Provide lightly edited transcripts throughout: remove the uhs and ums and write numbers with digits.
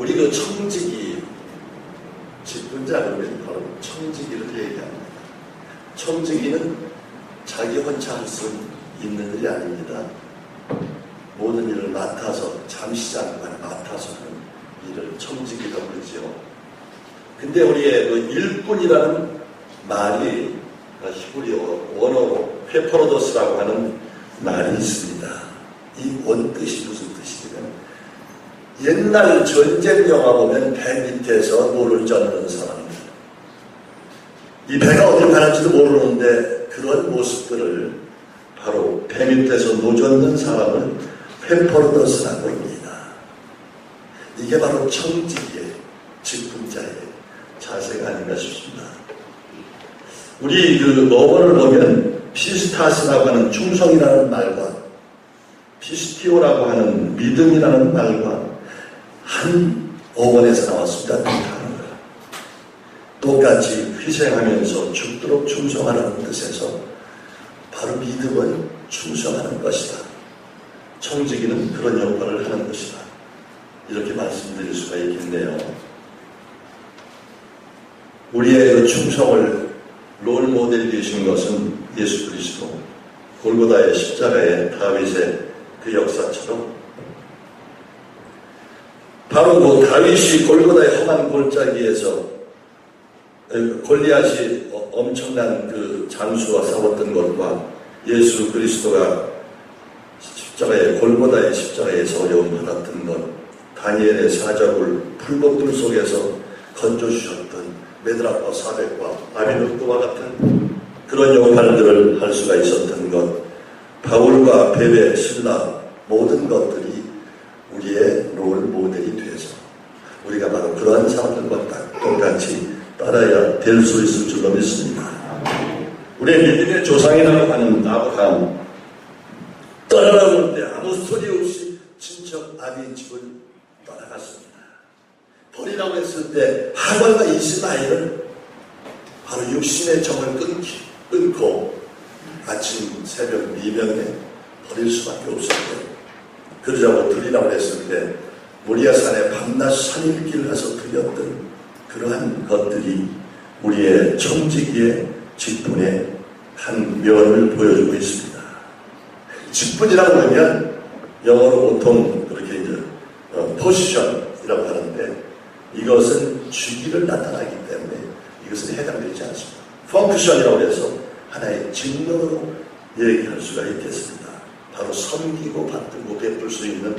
우리 그 청지기, 직분자 그러면 바로 청지기를 얘기합니다. 청지기는 자기 혼자 할 수 있는 일이 아닙니다. 모든 일을 맡아서, 잠시 잠깐 맡아서 하는 일을 청지기라고 그러죠. 근데 우리의 그 일꾼이라는 말이 히브리어 원어로 페퍼로도스라고 하는 말이 있습니다. 이 원뜻이 무슨 뜻이냐면, 옛날 전쟁 영화 보면 배 밑에서 노를 젓는 사람들, 이 배가 어딜 가는지도 모르는데 그런 모습들을 바로 배 밑에서 노 젓는 사람을 페퍼로도스라고 합니다. 이게 바로 청지기의, 직분자의 자세가 아닌가 싶습니다. 우리 그 어원을 보면 피스타스라고 하는 충성이라는 말과 피스티오라고 하는 믿음이라는 말과 한 어원에서 나왔습니다. 똑같이 희생하면서 죽도록 충성하라는 뜻에서 바로 믿음은 충성하는 것이다. 청지기는 그런 역할을 하는 것이다. 이렇게 말씀드릴 수가 있겠네요. 우리의 그 충성을 롤 모델이 되신 것은 예수 그리스도, 골고다의 십자가의 다윗의 그 역사처럼 바로 그 다윗이 골고다의 험한 골짜기에서 골리앗이 엄청난 그 장수와 싸웠던 것과 예수 그리스도가 십자가의 골고다의 십자가에서 어려움 받았던 것, 다니엘의 사자굴 풀복들 속에서 건져주셨던 메드락과 사백과 아비노크와 같은 그런 역할들을 할 수가 있었던 것, 바울과 베베, 신라 모든 것들이 우리의 롤 모델이 되어서 우리가 바로 그러한 사람들과 똑같이 따라야 될 수 있을 줄로 믿습니다. 우리의 믿음의 조상이라고 하는 아브라함, 떠나가는데 아무 소리 없이 친척 아비의 집을 떠나갔습니다. 버리라고 했을 때 하갈과 이스마엘을 바로 육신의 정을 끊고 아침 새벽 미명에 버릴 수밖에 없었고요. 그러자고 드리라고 했을 때 모리아산에 밤낮 산일길을 가서 드렸던 그러한 것들이 우리의 청지기의 직분의 한 면을 보여주고 있습니다. 직분이라고 하면 영어로 보통 그렇게 이제 포지션이라고 하는데 이것은 주기를 나타나기 때문에 이것은 해당되지 않습니다. 펑크션이라고 해서 하나의 직능으로 얘기할 수가 있겠습니다. 바로 섬기고 받들고 베풀 수 있는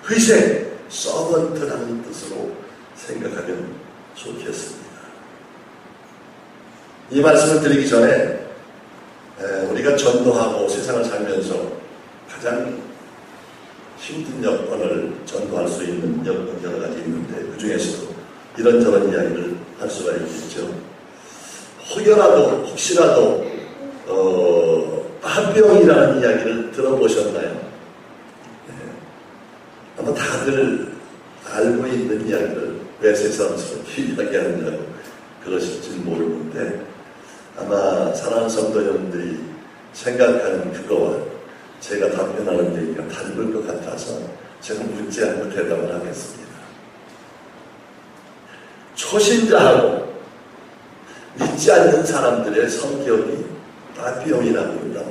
희생, 서번트라는 뜻으로 생각하면 좋겠습니다. 이 말씀을 드리기 전에 우리가 전도하고 세상을 살면서 가장 힘든 여건을 전도할 수 있는 여건 여러 가지 있는데 그 중에서도 이런저런 이야기를 할 수가 있겠죠. 혹시라도 한병이라는 이야기를 들어보셨나요? 네. 아마 다들 알고 있는 이야기를 왜 새삼스럽게 이야기하느냐고 그러실지는 모르는데 아마 사랑하는 성도 여러분들이 생각하는 그거와 제가 답변하는 얘기가 다를 것 같아서 제가 묻지 않고 대답을 하겠습니다. 초신자하고 믿지 않는 사람들의 성격이 빠삐용이라고 합니다.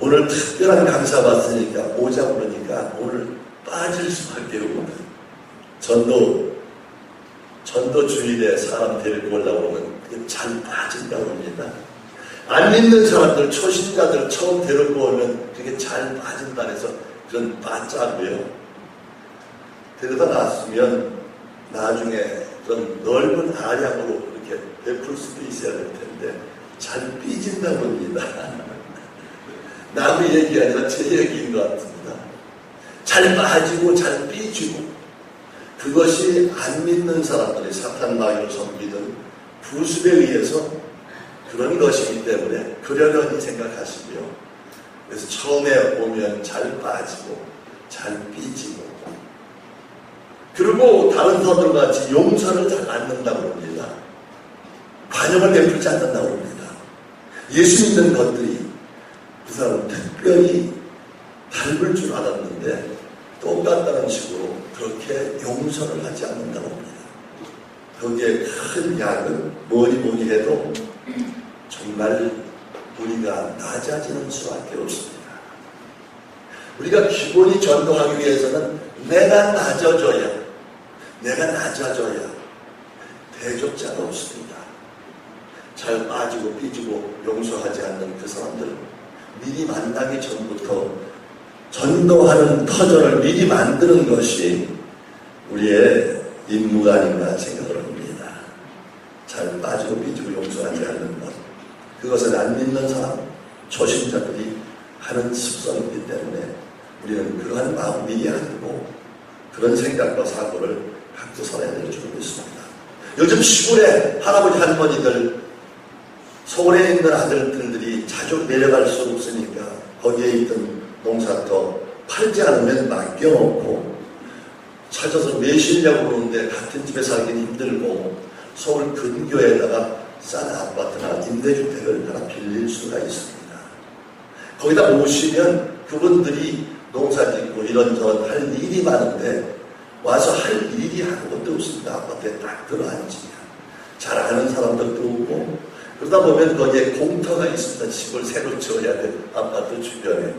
오늘 특별한 강사 받으니까 오자 그러니까 오늘 빠질 수밖에 없거든. 전도 주일에 사람 데리고 오려고 하면 그게 잘 빠진다고 합니다. 안 믿는 사람들, 초신자들 처음 데리고 오면 그게 잘 빠진다 해서 그런 빠짜고요. 데려다 놨으면 나중에 그런 넓은 아량으로 이렇게 베풀 수도 있어야 될 텐데 잘 삐진다고 합니다. 남의 얘기 아니라 제 얘기인 것 같습니다. 잘 빠지고 잘 삐지고 그것이 안 믿는 사람들이 사탄 마귀를 섬기던 부습에 의해서 그런 것이기 때문에 그러려니 생각하시고요. 그래서 처음에 오면 잘 빠지고 잘 삐지고 그리고 다른 사람들 같이 용서를 잘 않는다고 합니다. 반역을 베풀지 않는다고 합니다. 예수 믿는 것들이 그 사람은 특별히 닮을 줄 알았는데 똑같다는 식으로 그렇게 용서를 하지 않는다고 합니다. 거기에 큰 약은 뭐니 해도 정말 우리가 낮아지는 수밖에 없습니다. 우리가 기본이 전도하기 위해서는 내가 낮아져야 대적자가 없습니다. 잘 빠지고 삐지고 용서하지 않는 그 사람들은 미리 만나기 전부터 전도하는 터전을 미리 만드는 것이 우리의 임무가 아닌가 생각을 합니다. 잘 빠지고 삐지고 용서하지 않는 것, 그것을 안 믿는 사람, 초신자들이 하는 습성이기 때문에 우리는 그러한 마음 미리 가지고 그런 생각과 사고를 갖고 살아야 될 줄 믿습니다. 요즘 시골에 할아버지 할머니들, 서울에 있는 아들들이 자주 내려갈 수 없으니까 거기에 있던 농사터 팔지 않으면 맡겨놓고 찾아서 매시려고 그러는데 같은 집에 살기는 힘들고 서울 근교에다가 싼 아파트나 임대주택을 하나 빌릴 수가 있습니다. 거기다 모시면 그분들이 농사 짓고 이런저런 할 일이 많은데 와서 할 일이 아무것도 없습니다. 아파트에 딱 들어앉으면. 잘 아는 사람들도 없고 그러다 보면 거기에 공터가 있습니다. 집을 새로 지어야 돼. 아파트 주변에.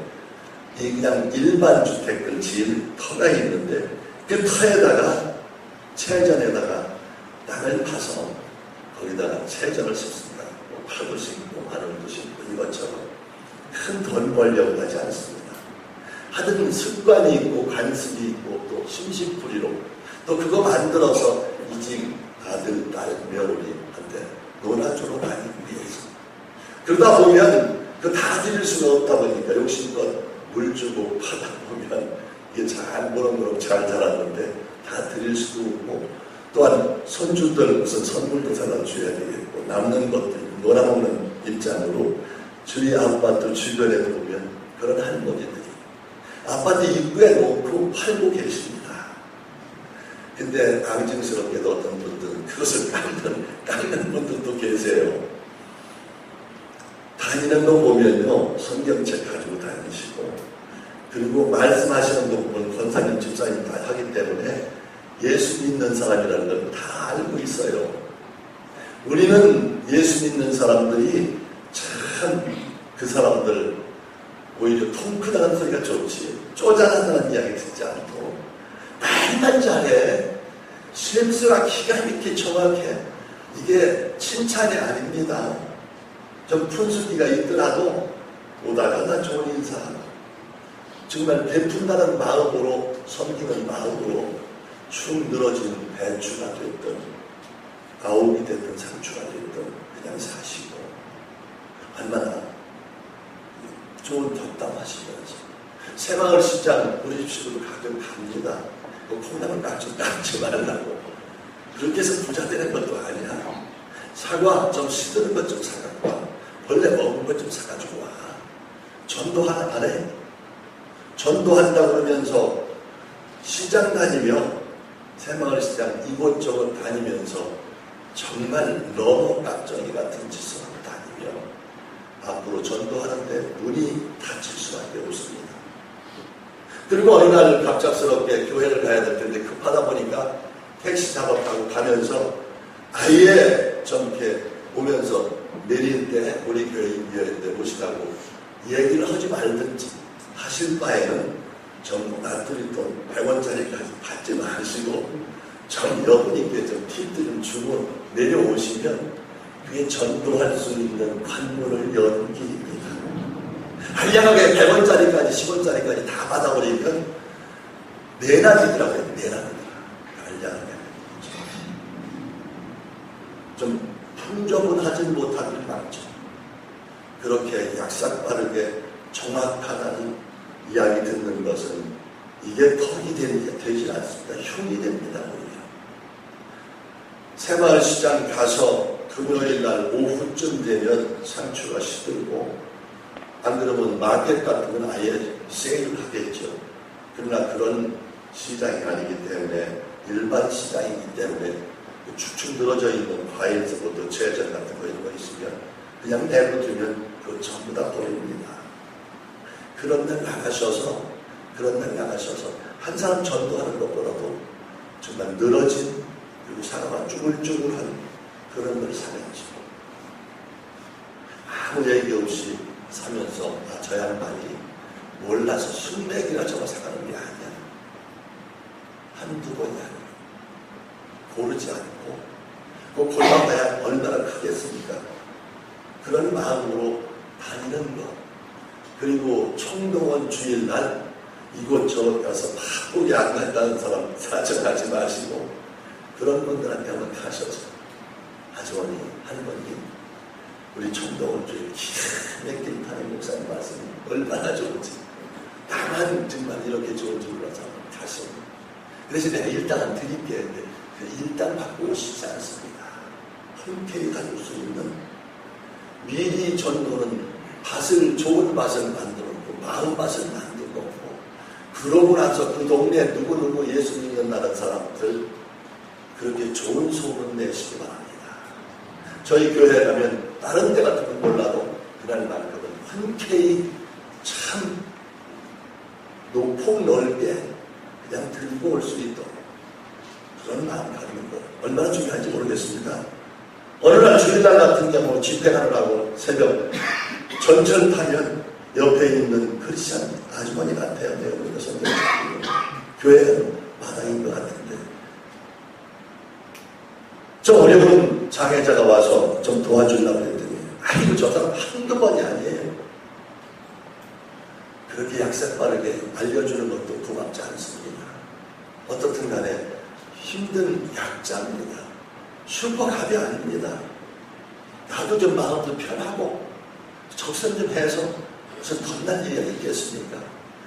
그냥 일반 주택들 지을 터가 있는데 그 터에다가 채전에다가 땅을 파서 거기다가 채전을 씁니다. 뭐 파도 심고 마늘도 심고 이것처럼 큰 돈 벌려고 하지 않습니다. 하여튼 습관이 있고 관습이 있고 또 심심풀이로 또 그거 만들어서 이직 아들, 딸, 며느리한테 논아주러 다니기 위해서 그러다 보면 그 다 드릴 수가 없다 보니까 욕심껏 물 주고 파다 보면 이게 잘 무럭무럭 잘 자랐는데 다 드릴 수도 없고 또한 손주들 무슨 선물도 사다 줘야 되겠고 남는 것들 놀아먹는 입장으로 저희 아파트 주변에 보면 그런 할머니들이 아파트 입구에 놓고 팔고 계십니다. 근데 앙증스럽게도 어떤 분들은 그것을 깎는 분들도 계세요. 다니는 거 보면요 성경책 가지고 다니시고 그리고 말씀하시는 거 보면 권사님 집사님 다 하기 때문에 예수 믿는 사람이라는 걸 다 알고 있어요. 우리는 예수 믿는 사람들이 참 그 사람들 오히려 통 크다는 소리가 좋지 쪼잔하다는 이야기 듣지 않고 말만 잘해. 실수가 기가 막히게 정확해. 이게 칭찬이 아닙니다. 좀 푼수기가 있더라도 오다가다 좋은 인사 정말 베푼다는 마음으로 섬기는 마음으로 축 늘어진 배추가 됐든 아욱이 됐든 상추가 됐든 그냥 사시고 얼마나 좋은 덕담하시면서 새마을시장 우리 집 식구도 가끔 갑니다. 뭐 콩나물 깎지 말라고 그렇게 해서 부자 되는 것도 아니야. 사과 좀 시드는 것 좀 사갖고 와. 벌레 먹은 것 좀 사가지고 와. 전도 하나 안 해. 전도한다 그러면서 시장 다니며 새마을시장 이곳저곳 다니면서 정말 너무 깍정이 같은 짓을 하고 다니며 앞으로 전도하는데 눈이 다칠 수밖에 없습니다. 그리고 어느 날 갑작스럽게 교회를 가야 될 텐데 급하다 보니까 택시 잡았다고 가면서 아예 좀 이렇게 오면서 내릴 때 우리 교회 인교회인데 모시라고 얘기를 하지 말든지 하실 바에는 전부 놔두리 돈 100원짜리까지 받지 마시고 전 여러분께 좀 팁도 좀 주고 내려오시면 그게 전도할 수 있는 관문을 여는 길입니다. 한량하게 100원짜리까지 10원짜리까지 다 받아버리면 내놔지더라고요. 내놔지더라. 한량하게. 좀 풍조문하진 못하길 막죠. 그렇게 약삭빠르게 정확하다는 이야기 듣는 것은 이게 덕이 되지 않습니다. 흉이 됩니다. 오히려. 새마을시장 가서 금요일날 오후쯤 되면 상추가 시들고 안 그러면 마켓 같은 건 아예 세일을 하겠죠. 그러나 그런 시장이 아니기 때문에 일반 시장이기 때문에 축축 늘어져 있는 과일서부터 채전 같은 거 이런 거 있으면 그냥 내버려두면 그거 전부 다 버립니다. 그런 날 나가셔서 한 사람 전도하는 것보다도 정말 늘어진 그리고 사람과 쭈글쭈글한 그런 걸 살았죠. 아무 얘기 없이 살면서 저 양반이 몰라서 순백이라 저거 사가는 게 아니야. 한두 번이 아니야. 고르지 않고 그 골라봐야 얼마나 크겠습니까? 그런 마음으로 다니는 것. 그리고 총동원 주일날 이곳저곳 가서 바쁘게 안 간다는 사람 사정하지 마시고 그런 분들한테만 가셔서 아주머니, 할머니 우리 총동원 주일 기가 막힌 담임 목사님 말씀이 얼마나 좋은지 나만 정말 이렇게 좋은 줄 몰라서 가서 그래서 내가 일당은 드릴게 했는데 그 일당 받고 싶지 않습니다. 흔쾌히 가질 수 있는 미리 전도는 밭을 좋은 밭을 만들어 놓고 마음 밭을 만들어 놓고 그러고 나서 그 동네 누구누구 예수 믿는 나라는 사람들 그렇게 좋은 소문 내시기 바랍니다. 저희 교회에 가면 다른 데 같은 건 몰라도 그날만큼은 흔쾌히 참 폭 넓게 그냥 들고 올 수 있도록 그런 마음 가지는 것 얼마나 중요한지 모르겠습니다. 어느 날 주일날 같은 경우 집회하느라고 새벽 전철 타면 옆에 있는 크리스찬 아주머니 같아요. 내가 보니까 성경을 교회는 마당인 것 같은데 저 어려운 장애자가 와서 좀 도와주려고 했더니 아이고 저 사람 한두 번이 아니에요. 그렇게 약삭 빠르게 알려주는 것도 고맙지 않습니다. 어떻든 간에 힘든 약자입니다. 슈퍼갑이 아닙니다. 나도 좀 마음도 편하고 적선 좀 해서 무슨 덧난 일이 있겠습니까?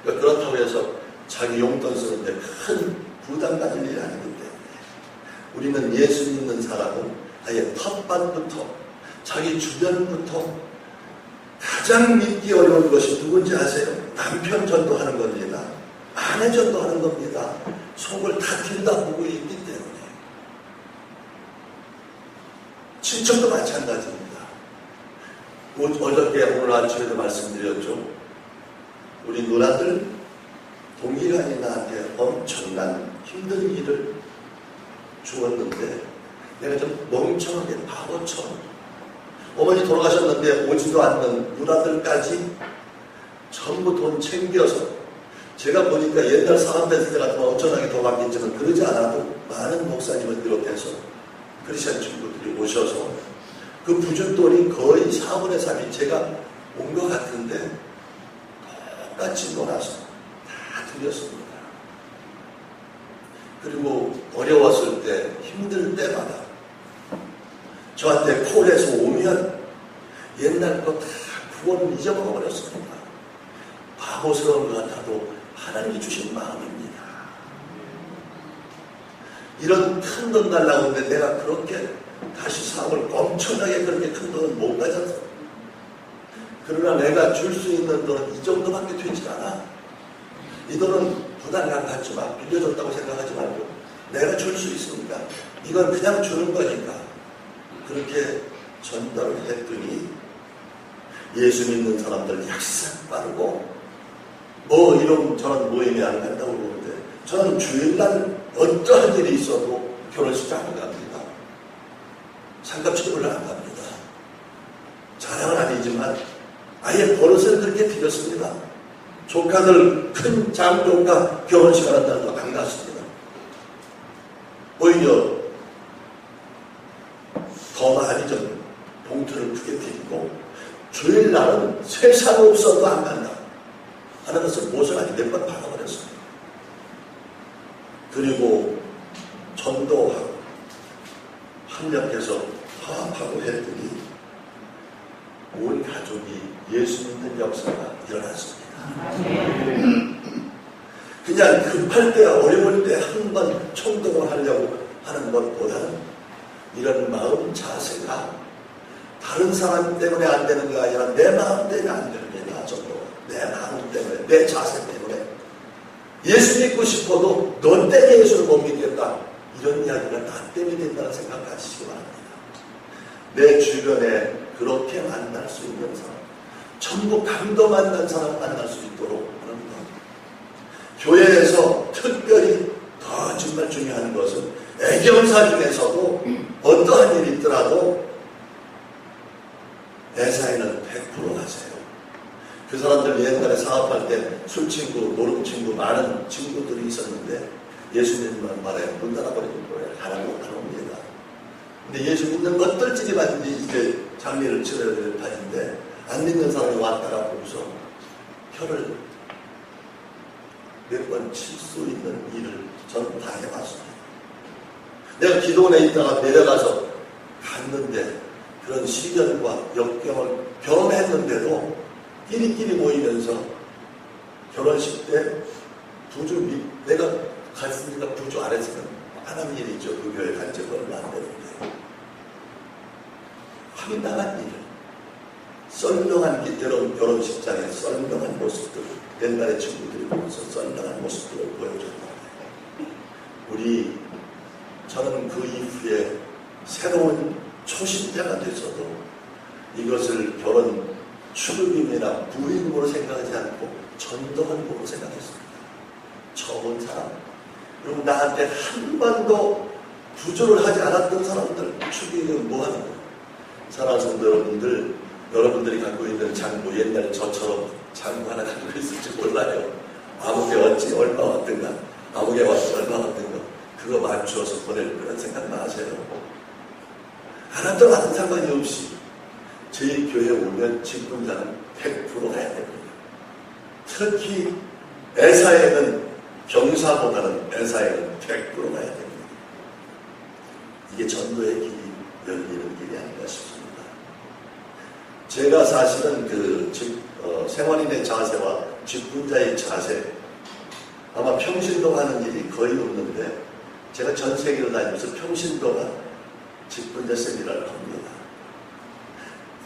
그렇다고 해서 자기 용돈 쓰는데 큰 부담 가질 일이 아니기 때문에 우리는 예수 믿는 사람은 아예 텃밭부터 자기 주변부터 가장 믿기 어려운 것이 누군지 아세요? 남편 전도하는 겁니다. 아내 전도하는 겁니다. 속을 다 들여다보고 있기 때문에 친척도 마찬가지입니다. 어저께 오늘 아침에도 말씀드렸죠. 우리 누나들 동일하게 나한테 엄청난 힘든 일을 주었는데 내가 좀 멍청하게 바보처럼 어머니 돌아가셨는데 오지도 않는 누나들까지 전부 돈 챙겨서 제가 보니까 옛날 사람들 같으면 엄청나게 더 받겠지만 그러지 않아도 많은 목사님을 비롯해서 크리스천 친구들이 오셔서 그 부준돈이 거의 4분의 3이 제가 온 것 같은데 똑같이 놀아서 다 드렸습니다. 그리고 어려웠을 때 힘들 때마다 저한테 콜해서 오면 옛날 거 다 구원 잊어먹어 버렸습니다. 바보스러운 것 같아도 하나님이 주신 마음입니다. 이런 큰 돈 달라고 하는데 내가 그렇게 다시 사업을 엄청나게 그렇게 큰 돈은 못 가졌어. 그러나 내가 줄 수 있는 돈은 이 정도밖에 되지 않아. 이 돈은 부담감 갖지 마. 빌려줬다고 생각하지 말고 내가 줄 수 있으니까 이건 그냥 주는 거니까 그렇게 전달을 했더니 예수 믿는 사람들 약삭 빠르고 이런 저런 모임에 안 간다고 그러는데 저는 주일날 어떠한 일이 있어도 결혼식 안 갑니다. 상갑치료를 안 갑니다. 자랑은 아니지만 아예 버릇을 그렇게 들였습니다. 조카들 큰 장조카 결혼식 하는 날도 안 갔습니다. 오히려 더 많이 좀 봉투를 크게 드리고 주일날은 세상 없어도 안 간다 하는 것을 못을 아직 몇 번 받아버렸습니다. 그리고 전도하고 협력해서 화합하고 했더니 온 가족이 예수 믿는 역사가 일어났습니다. 그냥 급할 때 어려울 때 한 번 총동을 하려고 하는 것보다는 이런 마음 자세가 다른 사람 때문에 안 되는 게 아니라 내 마음 때문에 안 되는 게 나아져도 내 마음 때문에 내 자세 때문에 예수 믿고 싶어도 너 때문에 예수를 못 믿겠다 이런 이야기가 나 때문에 된다는 생각 가지시기 바랍니다. 내 주변에 그렇게 만날 수 있는 사람 전부 감도 만난 사람 만날 수 있도록 하는 것 교회에서 특별히 더 정말 중요한 것은 애경사 중에서도 어떠한 일이 있더라도 애사에는 100% 가세요. 그 사람들 옛날에 사업할 때 술 친구, 노름 친구, 많은 친구들이 있었는데 예수님만 말해 문 닫아버리고 하나도 못 합니다. 근데 예수 믿는 것들끼리만 이제 장례를 치러야 될 판인데 안 믿는 사람이 왔다가 보고서 혀를 몇 번 칠 수 있는 일을 저는 다 해봤습니다. 내가 기도원에 있다가 내려가서 갔는데 그런 시련과 역경을 경험했는데도 끼리끼리 모이면서 결혼식 때 내가 갔으니까 부주 아래서는 하나님 일이죠. 그 교회 간 지 얼마 안 되는데 황당한 일을 썰렁한 여러분 결혼식장에 썰렁한 모습들 옛날의 친구들이 보면서 썰렁한 모습들을 보여줬는데 저는 그 이후에 새로운 초신자가 되셔도 이것을 결혼 축의금이나 부임으로 생각하지 않고 전도헌금으로 생각했습니다. 처음 온 사람, 그리고 나한테 한 번도 부조를 하지 않았던 사람들 축의금 뭐 하는 거예요? 사랑하는 성도 여러분들, 여러분들이 갖고 있는 장부, 옛날에 저처럼 장부 하나 갖고 있을지 몰라요. 아무개 왔지 얼마 왔든가, 아무개 왔지 얼마 왔든가, 그거 맞추어서 보낼 그런 생각만 하세요. 하나도 같은 상관이 없이 저희 교회에 오면 직분자는 100% 가야 됩니다. 특히 애사에는 경사보다는 애사에는 100% 가야 됩니다. 이게 전도의 길이 열리는 길이 아닌가 싶습니다. 제가 사실은 생활인의 자세와 직분자의 자세 아마 평신도 하는 일이 거의 없는데 제가 전 세계를 다니면서 평신도가 직분자 세미나를 합니다.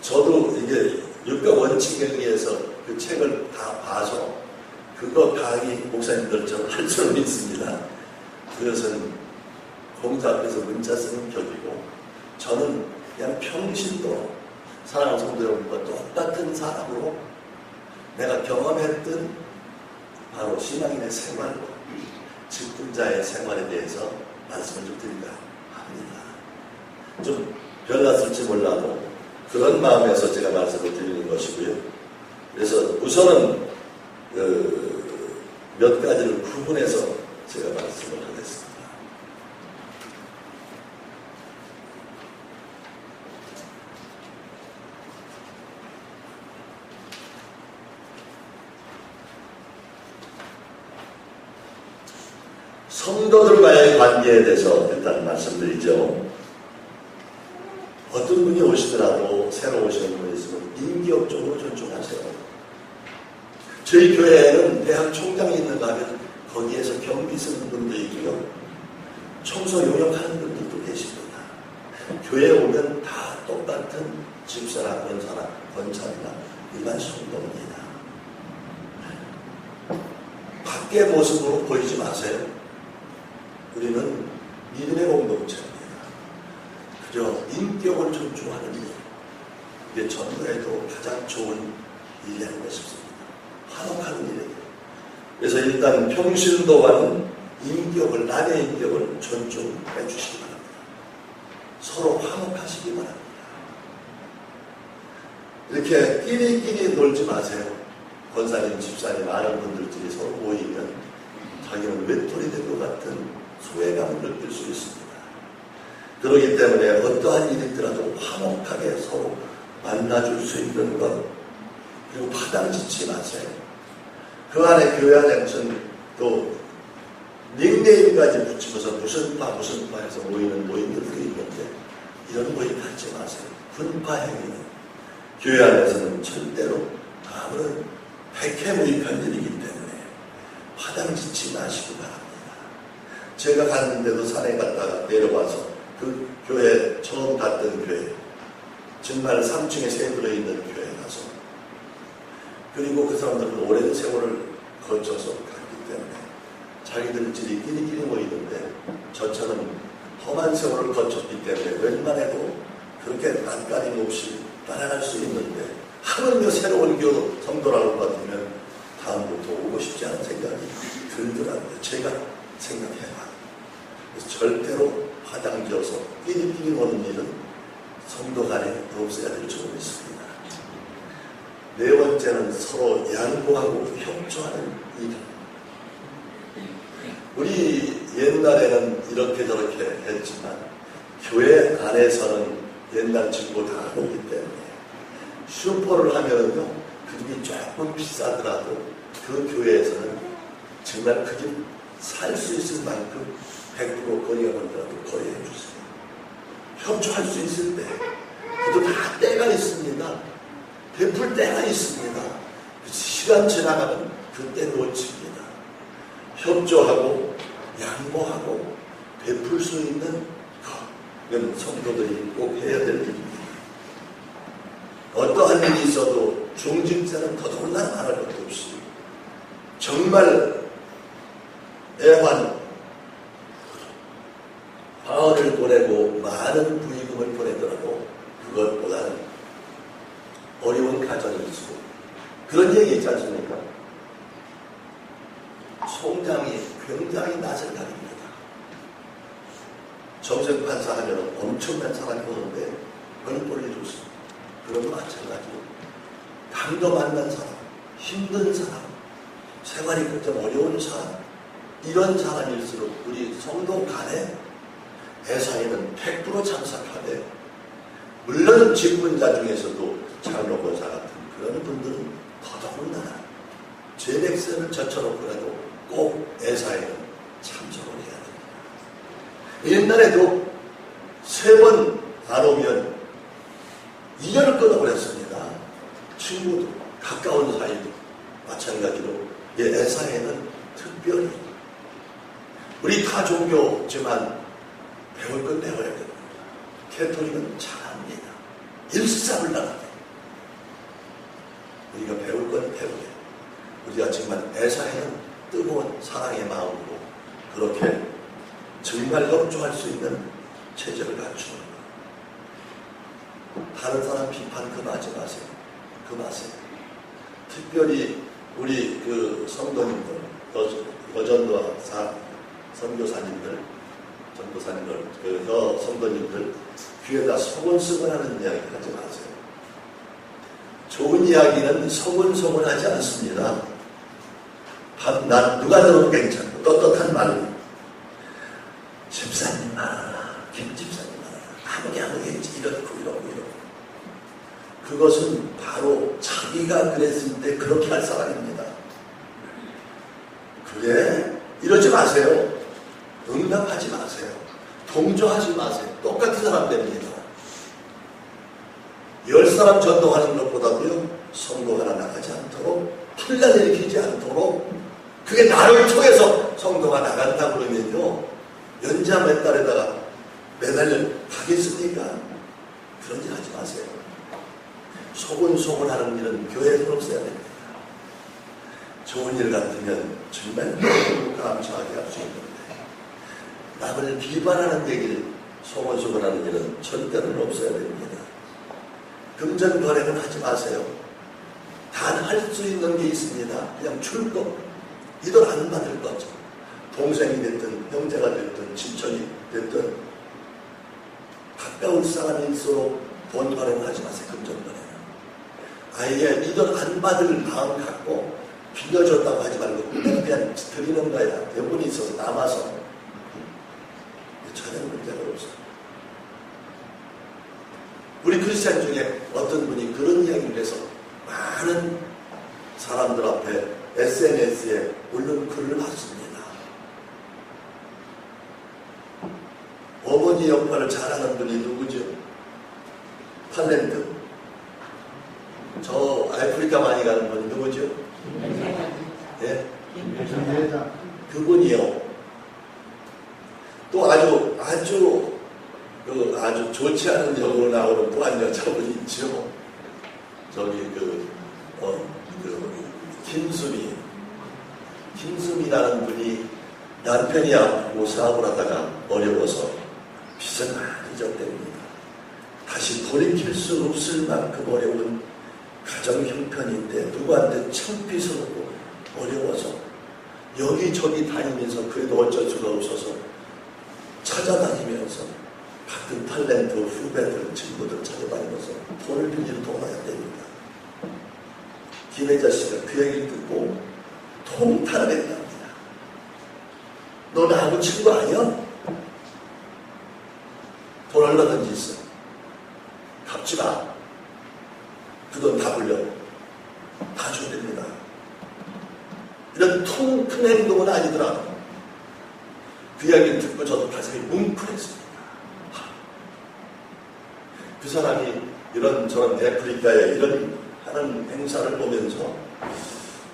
저도 이게 육가 원칙에 의해서 그 책을 다 봐서 그거 강의 목사님들처럼 할 수는 있습니다. 그것은 공자 앞에서 문자 쓰는 격이고 저는 그냥 평신도 사랑하는 성도 여러분과 똑같은 사람으로 내가 경험했던 바로 신앙인의 생활, 직분자의 생활에 대해서 말씀을 좀 드리려 합니다. 좀 별났을지 몰라도 그런 마음에서 제가 말씀을 드리는 것이고요. 그래서 우선은 몇 가지를 구분해서 제가 말씀을 하겠습니다. 성도들과의 관계에 대해서 일단 말씀드리죠. 어떤 분이 오시더라도 새로 오시는 분이 있으면 인격적으로 존중하세요. 저희 교회에는 대학 총장이 있는가 하면 거기에서 경비 쓰는 분도 있고요. 청소 용역하는 분들도 계십니다. 교회에 오면 다 똑같은 집사나 권사나 권사나 일반 성도입니다. 밖의 모습으로 보이지 마세요. 우리는 믿음의 공동체입니다. 그저 인격을 존중하는 일, 이게 전도에도 가장 좋은 일이 아닌가 싶습니다. 화목하는 일이에요. 그래서 일단 평신도와는 인격을, 남의 인격을 존중해 주시기 바랍니다. 서로 화목하시기 바랍니다. 이렇게 끼리끼리 놀지 마세요. 권사님, 집사님, 많은 분들끼리 서로 모이면 자기는 외톨이 된 것 같은 소외감을 느낄 수 있습니다. 그렇기 때문에 어떠한 일이 있더라도 화목하게 서로 만나줄 수 있는 것, 그리고 파당짓지 마세요. 그 안에 교회 안에 무슨 또 닉네임까지 붙이면서 무슨 파 해서 모이는 모임들도 있는데 이런 모임 갖지 마세요. 분파 행위는 교회 안에서는 절대로 아무런 백해무익한 일이기 때문에 파당짓지 마시기 바랍니다. 제가 갔는데도 산에 갔다가 내려와서 그 교회, 처음 갔던 교회, 정말 3층에 새 들어있는 교회에 가서, 그리고 그 사람들은 오랜 세월을 거쳐서 갔기 때문에 자기들끼리 끼리끼리 모이는데 저처럼 험한 세월을 거쳤기 때문에 웬만해도 그렇게 낯가림 없이 따라갈 수 있는데 하물며 새로운 성도라는 것 같으면 다음부터 오고 싶지 않은 생각이 들더라고요. 제가 생각해봐. 절대로 화당 지어서 끼리끼리 노는 일은 성도 간에 없어야 될 줄 믿습니다. 네 번째는 서로 양보하고 협조하는 일. 우리 옛날에는 이렇게 저렇게 했지만 교회 안에서는 옛날 친구 다 오기 때문에 슈퍼를 하면은요, 그게 조금 비싸더라도 그 교회에서는 정말 그게 살 수 있을 만큼 100% 거리가만더라도 거리해 주세요. 협조할 수 있을 때, 그래도 다 때가 있습니다. 베풀 때가 있습니다. 시간 지나가면 그때 놓칩니다. 협조하고 양보하고 베풀 수 있는 그건 성도들이 꼭 해야 될 일입니다. 어떠한 일이 있어도 중직자는 더더군다나 말할 것도 없이 정말 애환 화원을 보내고 많은 부의금을 보내더라도 그것보다는 어려운 가정일수록 그런 얘기 있지 않습니까? 송장이 굉장히 낯을 가립니다. 정생판사 하면 엄청난 사람이 오는데 그건 볼일 없습니다. 그런 거 마찬가지로 당도 만난 사람, 힘든 사람, 생활이 좀 어려운 사람, 이런 사람일수록 우리 성도 간에 애사에는 100% 참석하되, 물론 직분자 중에서도 장로보사 같은 그런 분들은 더더군다나 죄백세를 젖혀놓고라도 꼭 애사에는 참석을 해야 됩니다. 옛날에도 3번 안 오면 인연을 끊어버렸습니다. 친구도 가까운 사이도 마찬가지로 애사에는 특별히 우리 다 종교지만 배울 건 배워야 됩니다. 캐톨릭은 잘합니다. 일사불란하게 우리가 배울 건 배우게, 우리가 정말 애사에는 뜨거운 사랑의 마음으로 그렇게 정말 협조할 수 있는 체제를 갖추는 것. 다른 사람 비판 금하지 마세요. 금하세요. 특별히 우리 그 성도님들, 여전도와 선교사님들, 전도사님들, 그 성도님들 귀에다 소곤소곤하는 이야기 하지 마세요. 좋은 이야기는 소곤소곤하지 않습니다. 난 누가 들어도 괜찮고 떳떳한 말로 집사님 말하라, 김 집사님 말하라, 아무게 이렇고 그것은 바로 자기가 그랬을 때 그렇게 할 사람입니다. 그래? 이러지 마세요. 응답하지 마세요. 동조하지 마세요. 똑같은 사람 됩니다. 10사람 전도하는 것보다도요, 성도 하나 나가지 않도록, 혼란 일으키지 않도록, 그게 나를 통해서 성도가 나간다 그러면요, 연자 몇 달에다가 매달려 가겠습니까? 그런 일 하지 마세요. 소곤소곤하는 일은 교회에서 없어야 됩니다. 좋은 일 같으면 정말 감사하게 할 수 있는데, 남을 비판하는 얘기를 소곤소곤하는 일은 절대로 없어야 됩니다. 금전거래는 하지 마세요. 단 할 수 있는 게 있습니다. 그냥 줄 거, 이 돈 안 받을 거죠. 동생이 됐든 형제가 됐든 친척이 됐든 가까운 사람일수록 돈 거래는 하지 마세요. 금전거래는. 아예 이 돈 안 받을 마음 갖고 빌려줬다고 하지 말고 그냥 드리는 거야. 대본이 있어서 남아서. 전혀 문제가 없어요. 우리 크리스찬 중에 어떤 분이 그런 이야기를 해서 많은 사람들 앞에 SNS에 올린 글을 봤습니다. 어머니 역할을 잘하는 분이 누구죠? 탤런트. 저 아프리카 많이 가는 분이 누구죠? 예? 그분이요. 또 아주 좋지 않은 역으로 나오는 또 한 여자분이 있죠. 저기 김수미라는 분이 남편이 아프고 사업을 하다가 어려워서 빚을 많이 졌답니다. 다시 돌이킬 수 없을 만큼 어려운 가정 형편인데 누구한테 참 빚을 오고 어려워서 여기저기 다니면서 그래도 어쩔 수가 없어서 찾아다니면서 같은 탤런트 후배들, 친구들 찾아다니면서 돈을 빌리러 돌아야 됩니다. 김혜자 씨가 그 얘기를 듣고 통탄을 했답니다. 너 나하고 친구 아니야? 돈 얼마든지 있어. 갚지 마. 그 돈 다 불려. 다 줘야 됩니다. 이런 큰 행동은 아니더라도 그 이야기를 듣고 저도 가슴이 뭉클했습니다. 그 사람이 이런저런 아프리카에 이런 하는 행사를 보면서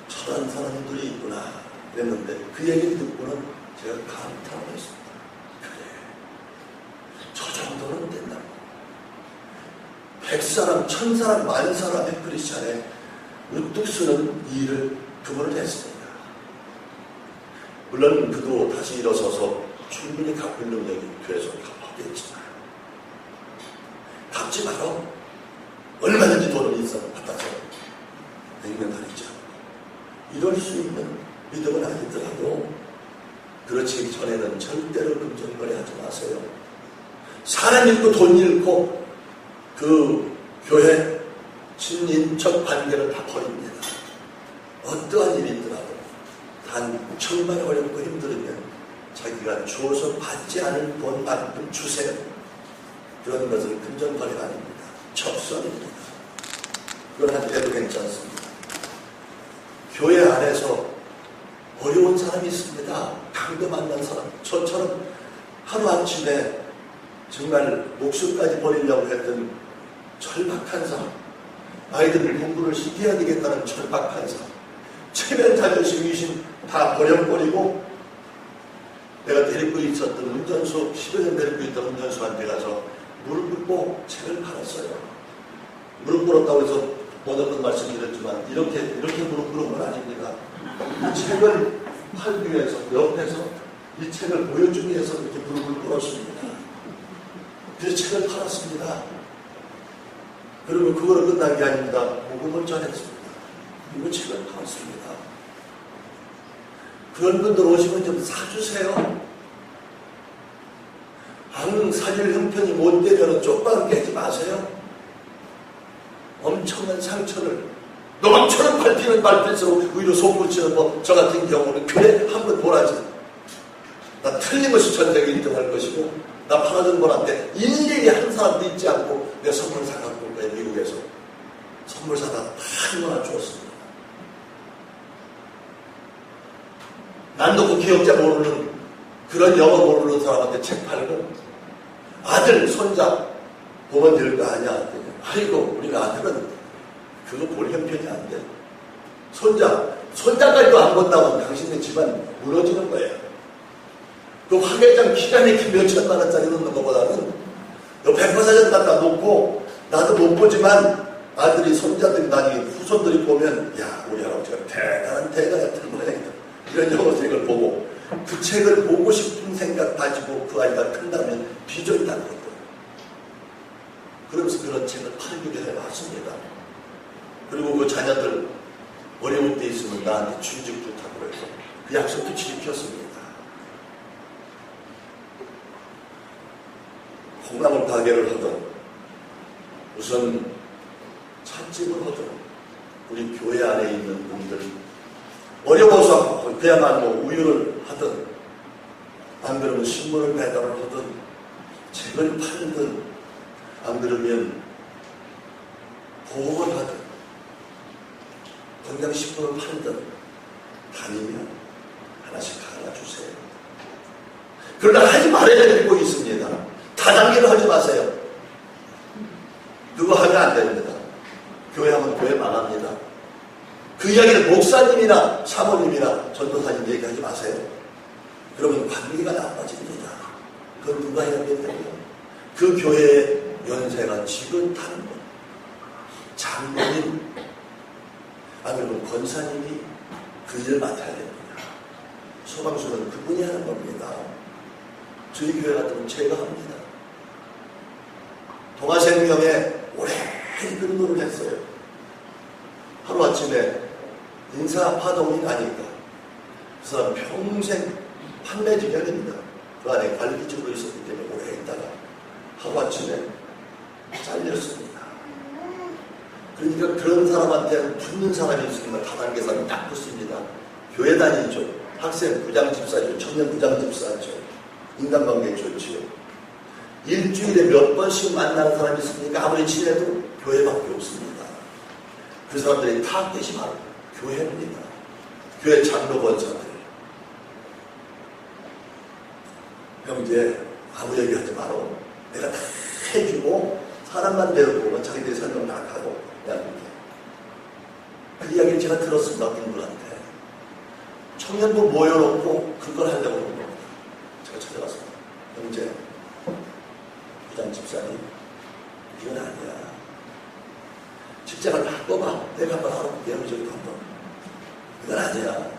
저런 사람들이 있구나 그랬는데 그 얘기를 듣고는 제가 감탄을 했습니다. 그래, 저 정도는 된다고. 100사람, 1000사람, 10,000사람의 크리스찬에 우뚝 서는 일을 그분을 했습니다. 물론 그도 다시 일어서서 충분히 갚을 능력이 돼서 갚았겠지만 갚지 말어. 얼마든지 돈은 있어. 받아서 내면 다니죠. 이럴 수 있는 믿음은 아니더라도 그렇지 전에는 절대로 금전거래 하지 마세요. 사람 잃고 돈 잃고 그 교회 친인척 관계를 다 버립니다. 어떠한 일이 있더라도 단 정말 어렵고 힘들으면 자기가 주어서 받지 않을 돈만큼 주세요. 그런 것은 금전거래가 아닙니다. 접선입니다. 그건 한때도 괜찮습니다. 교회 안에서 어려운 사람이 있습니다. 강도 만난 사람. 저처럼 하루아침에 정말 목숨까지 버리려고 했던 절박한 사람. 아이들을 공부를 시켜야 되겠다는 절박한 사람. 체면 자존심 위신 다 버려버리고 내가 데리고 있었던 운전수, 10여 년 데리고 있던 운전수한테 가서 무릎 꿇고 책을 팔았어요. 무릎 꿇었다고 해서 모든 말씀드렸지만 이렇게 무릎 꿇은 건 아닙니다. 이 책을 팔기 위해서 옆에서 이 책을 보여주기 위해서 이렇게 무릎을 꿇었습니다. 그래서 책을 팔았습니다. 그리고 그거로 끝난 게 아닙니다. 복음을 전했습니다. 그리고 책을 팔았습니다. 그런 분들 오시면 좀 사주세요. 사줄 형편이 못 되려는 쪽방 깨지 마세요. 엄청난 상처를 노방처럼 밟히는 발필수록 위로 솟구치는 저 같은 경우는 그래 한번 보라지. 나 틀림없이 전쟁에 1등할 것이고 나 팔아준 분한테 일일이 한 사람도 잊지 않고 내 선물 사갖고 온 거예요. 미국에서 선물 사다 한 거나 주었습니다. 난 놓고 기억자 모르는 그런 영어 모르는 사람한테 책 팔고 아들, 손자 보면 될 거 아니야. 아이고 우리가 아들은 그거 볼 형편이 안 돼. 손자까지도 안 본다면 당신네 집안 무너지는 거예요. 그 화개장 기가 막히게 몇천만 원짜리 넣는 것보다는 백화사전 갖다 놓고 나도 못 보지만 아들이 손자들이 나중에 후손들이 보면 야 우리 할아버지가 대단한 대가였던 모양이다. 이런 영어책을 보고 그 책을 보고 싶은 생각 가지고 그 아이가 큰다면 비전이라는 것도. 그러면서 그런 책을 팔기로 해왔습니다. 그리고 그 자녀들 어려울 때 있으면 나한테 취직 좋다고 해서 그 약속도 지켰습니다. 콩나물 가게를 하던 우선 찻집을 하던 우리 교회 안에 있는 분들 어려워서 그야말로 우유를 하든 안 그러면 신문을 배달을 하든 책을 팔든 안 그러면 보험을 하든 건강식품을 팔든 다니면 하나씩 하나 주세요. 그러나 하지 말아야 되고 있습니다. 다단계로 하지 마세요. 누구 하면 안 됩니다. 교회 하면 교회 망합니다. 그 이야기를 목사님이나 사모님이나 전도사님 얘기하지 마세요. 그러면 관계가 나빠집니다. 그건 누가 해야겠냐고요. 그 교회의 연세가 지긋하는 분, 장로님, 아니면 권사님이 그 일을 맡아야 됩니다. 소방수는 그분이 하는 겁니다. 저희 교회 같으면 제가 합니다. 동아생명에 오래 근무를 했어요. 하루아침에 인사파동이 나니까 그 사람 평생 판매직연입니다. 그 안에 관리직으로 있었기 때문에 오래 있다가 하루아침에 잘렸습니다. 그러니까 그런 사람한테 붙는 사람이 있으니까 다단계사는 딱 붙습니다. 교회 다니죠. 학생 부장집사죠. 청년 부장집사죠. 인간관계 좋지요. 일주일에 몇 번씩 만나는 사람이 있으니까 아무리 친해도 교회밖에 없습니다. 그 사람들이 타겟이 바로 교회입니다. 교회 장로 권사들. 형제 아무 얘기하지 마라. 내가 다 해주고 사람만 데려오면 자기들이 설명 다 하고 그냥 그 이야기를 제가 들었습니다. 어떤 분한테. 청년부 모여놓고 그걸 하려고 하는 겁니다. 제가 찾아갔습니다. 형제 부장 집사님 이건 아니야. 직장을 바꿔봐. 내가 한번 알아볼게. 여기저기도 한번. 이건 아니야.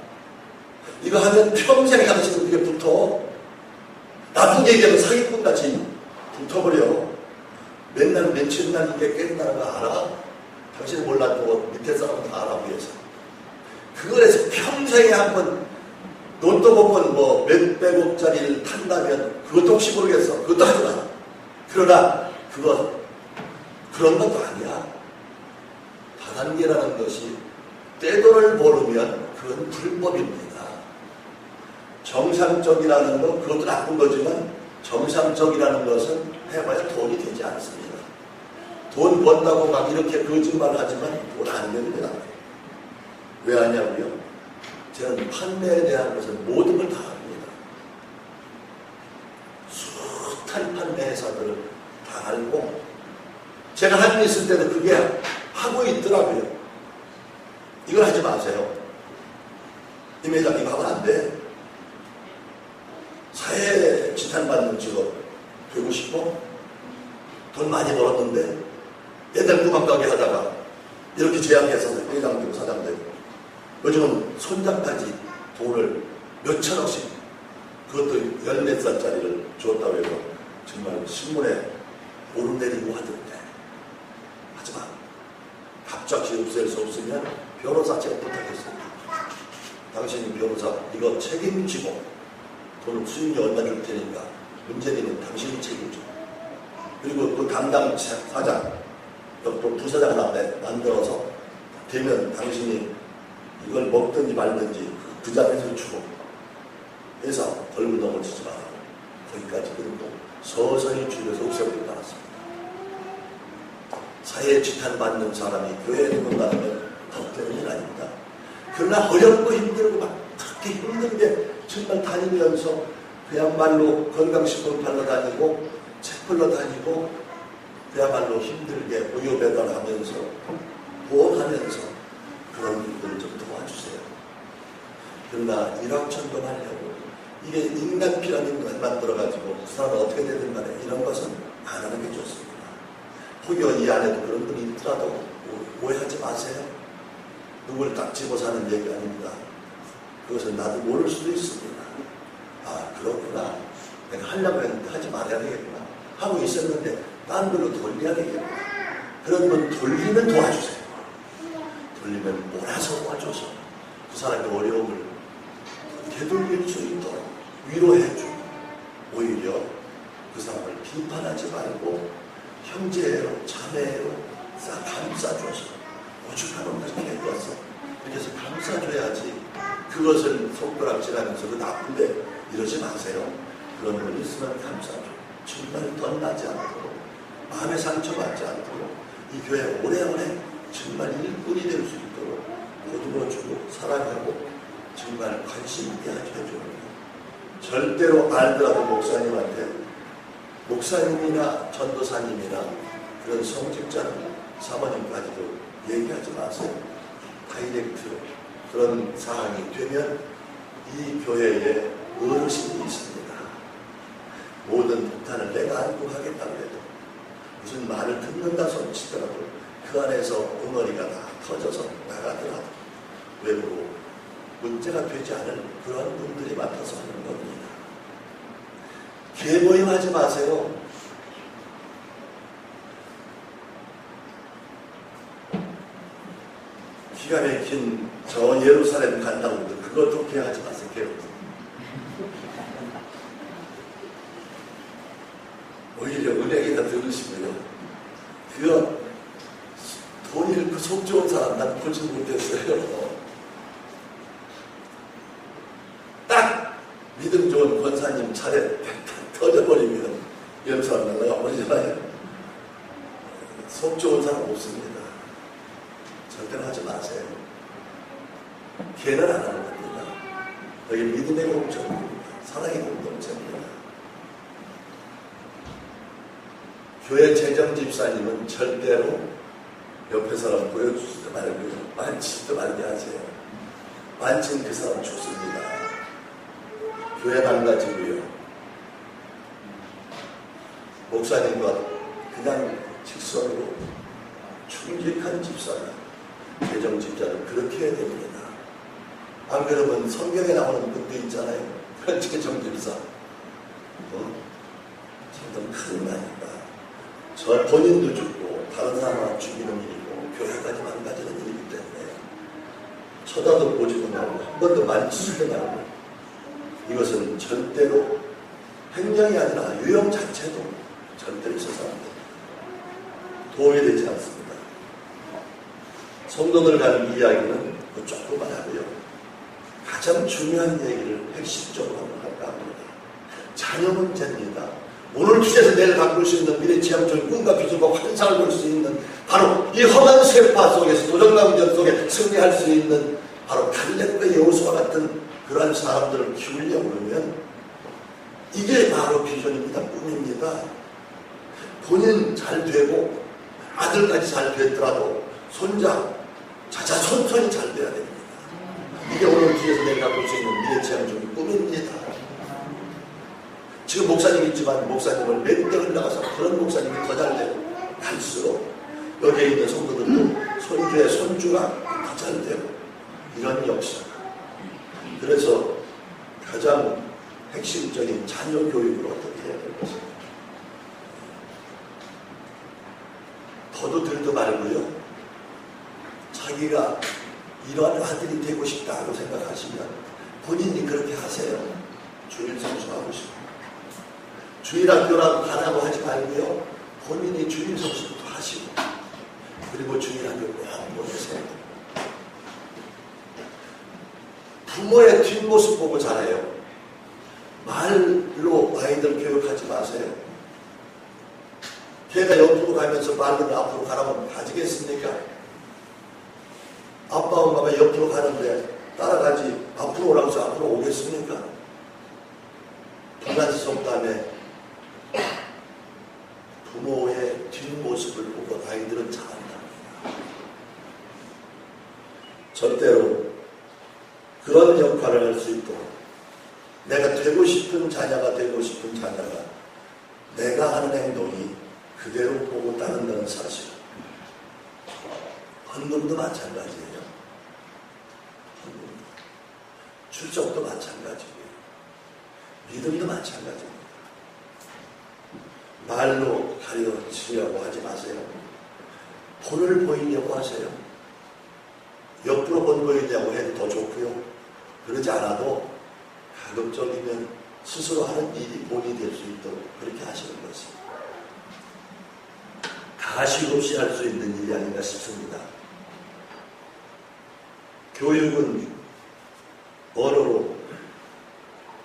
이거 하면 평생 당신은 그게 붙어. 나쁜 얘기하면 사기꾼같이 붙어버려. 맨날 며칠 날 이게 깨진다는 거 알아? 당신은 몰라도 밑에 사람은 다 알아 위해서. 그걸 해서 평생에 한번 로또 복권 뭐 몇백억짜리를 탄다면 그것도 혹시 모르겠어. 그것도 하지 마. 그러나 그런 것도 아니야. 다단계라는 것이 떼돈을 모르면 그건 불법입니다. 정상적이라는 것, 그것도 나쁜 거지만 정상적이라는 것은 해봐야 돈이 되지 않습니다. 돈 번다고 막 이렇게 거짓말을 하지만 돈 안 됩니다. 왜 하냐고요? 저는 판매에 대한 것은 모든 걸 다 합니다. 숱한 판매회사들을 다 알고 제가 할 일 있을 때도 그게 하고 있더라고요. 이걸 하지 마세요. 이 매장 이거 하면 안 돼. 사회 지탄받는 직업 되고 싶어? 돈 많이 벌었는데 옛날 구멍가게 하다가 이렇게 제약해서 회장 되고 사장 되고 요즘은 손장까지 돈을 몇천억씩 그것도 14살짜리를 줬다고 해서 정말 신문에 오르내리고 하던데 하지만 갑자기 없앨 수 없으면 변호사 제가 부탁했습니다. 당신이 변호사 이거 책임지고 돈 수익이 얼마 줄 테니까 문제는 당신이 책임져. 그리고 그 담당 사장 또 부사장 하나 만들어서 되면 당신이 이걸 먹든지 말든지 그 자리에서 주고 해서 벌금 넘어지지 말고 거기까지 그리고 서서히 줄여서 없애버리고 말았습니다. 사회에 지탄받는 사람이 교회에 들어가면 덕되는 일 아닙니다. 그러나 어렵고 힘들고 막 그렇게 힘든데 정말 다니면서 그야말로 건강식품 팔러 다니고 책 팔러 다니고 그야말로 힘들게 우유 배달하면서 보험하면서 그런 일들을 좀 도와주세요. 그러나 일확천금 하려고 이게 인간 피라미드를 만들어가지고 그 사람은 어떻게 되든 간에 이런 것은 안 하는 게 좋습니다. 혹여 이 안에도 그런 분이 있더라도 오해하지 마세요. 누굴 딱 집어 사는 얘기 아닙니다. 그것은 나도 모를 수도 있습니다. 아 그렇구나. 내가 하려고 했는데 하지 말아야 되겠구나. 하고 있었는데 딴 걸로 돌려야 되겠구나. 그런 분 돌리면 도와주세요. 돌리면 몰아서 도와줘서 그 사람의 어려움을 되돌릴 수 있도록 위로해주고 오히려 그 사람을 비판하지 말고 형제로 자매로 싹 감싸줘서 오죽하면 그렇게 해줘서 이렇게 해서 감싸줘야지 그것을 손가락질하면서 그 나쁜데 이러지 마세요. 그런 분 있으면 감싸줘. 정말 덧나지 않도록 마음의 상처받지 않도록 이 교회 오래오래 정말 일꾼이 될 수 있도록 보듬어주고 사랑하고 정말 관심 있게 해줘요. 절대로 알더라도 목사님이나 전도사님이나 그런 성직자 사모님까지도 얘기하지 마세요. 다이렉트 그런 상황이 되면 이 교회에 어르신이 있습니다. 모든 폭탄을 내가 안고 하겠다고 해도 무슨 말을 듣는다 손치더라도 그 안에서 엉어리가 다 터져서 나가더라도 외부로 문제가 되지 않을 그런 분들이 맡아서 하는 겁니다. 개모임하지 마세요. 기가 막힌 저 예루살렘 간다고 그것도 개하지 마세요. 착해요. 오히려 은행에다 들으시고요. 그거 돈 잃고 속 좋은 사람 난 보지 못했어요. 딱 믿음 좋은 권사님 차례 터져버리면 이런 사람 날라가 버리잖아요. 속 좋은 사람 없습니다. 절대로 하지 마세요. 걔는 안 하는 겁니다. 여기 믿음의 공동체입니다. 사랑의 공동체입니다. 교회 재정 집사님은 절대로 옆에 사람 보여주지도 말고요. 만지지도 말게 하세요. 만지는 그 사람 죽습니다. 교회 망가지고요. 목사님과 그냥 직선으로 충직한 집사가 재정 집사를 그렇게 해야 됩니다. 안 그러면 성경에 나오는 분도 있잖아요. 그런 재정 집사. 참 큰 말입니다. 저 본인도 죽고 다른 사람을 죽이는 일이고 교회까지 망가지는 일이기 때문에 쳐다도 보지도 말고 한 번도 만지지도 말고 이것은 절대로 행정이 아니라 유형 자체도 절대로 있어서는 안 됩니다. 도움이 되지 않습니다. 성도들 가는 이야기는 조금만 하고요. 가장 중요한 얘기를 핵심적으로 한번 할까 합니다. 자녀 문제입니다. 오늘 주제에서 내일 가꿀 수 있는 미래 지향적인 꿈과 비전과 환상을 볼 수 있는 바로 이 험한 쇠파 속에서 도전강전 속에 승리할 수 있는 바로 칼렙과 여호수아 같은 그러한 사람들을 키우려고 그러면 이게 바로 비전입니다. 꿈입니다. 본인 잘 되고 아들까지 잘 됐더라도 손자, 자손손이 잘 돼야 됩니다. 이게 오늘 뒤에서 내가 볼 수 있는 미래 지향적인 꿈입니다. 지금 목사님 있지만 목사님을 몇 대 흘러가서 그런 목사님이 더 잘 되고 갈수록 여기에 있는 성도들도 손주의 손주가 더 잘 되고 이런 역사. 그래서 가장 핵심적인 자녀 교육을 어떻게 해야 될 것입니다. 더도 들도 말고요. 자기가 이러한 아들이 되고 싶다고 생각하시면 본인이 그렇게 하세요. 주일 성수하고 싶어요. 주일학교라고 가라고 하지 말고요. 본인이 주일 성수부터 하시고 그리고 주일학교 꼭 보내세요. 부모의 뒷모습 보고 자라요. 말로 아이들 교육하지 마세요. 걔가 옆으로 가면서 말로 앞으로 가라고 가지겠습니까? 아빠 엄마가 옆으로 가는데 따라가지 앞으로 오라고 해서 앞으로 오겠습니까? 불란성 다음에 부모의 뒷모습을 보고 아이들은 자란다. 절대로 그런 역할을 할 수 있도록 내가 되고 싶은 자녀가 되고 싶은 자녀가 내가 하는 행동이 그대로 보고 따른다는 사실. 헌금도 마찬가지예요. 헌금도. 출석도 마찬가지고요. 믿음도 마찬가지입니다. 말로 가르치려고 하지 마세요. 본을 보이려고 하세요. 옆으로 본 보이려고 해도 더 좋고요. 그러지 않아도 가급적이면 스스로 하는 일이 본이 될 수 있도록 그렇게 하시는 것입니다. 가식 없이 할 수 있는 일이 아닌가 싶습니다. 교육은 언어로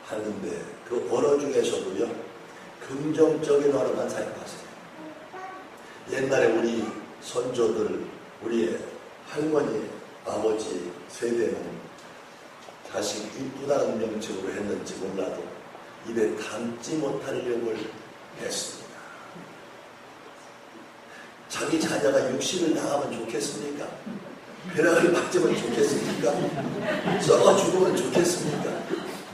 하는데 그 언어 중에서도요, 긍정적인 언어만 사용하세요. 옛날에 우리 선조들, 우리의 할머니, 아버지 세대는 자식 이쁘다는 명칭으로 했는지 몰라도 입에 담지 못할 욕을 했습니다. 자기 자녀가 60을 당하면 좋겠습니까? 벼락을 맞으면 좋겠습니까? 썩어 죽으면 좋겠습니까?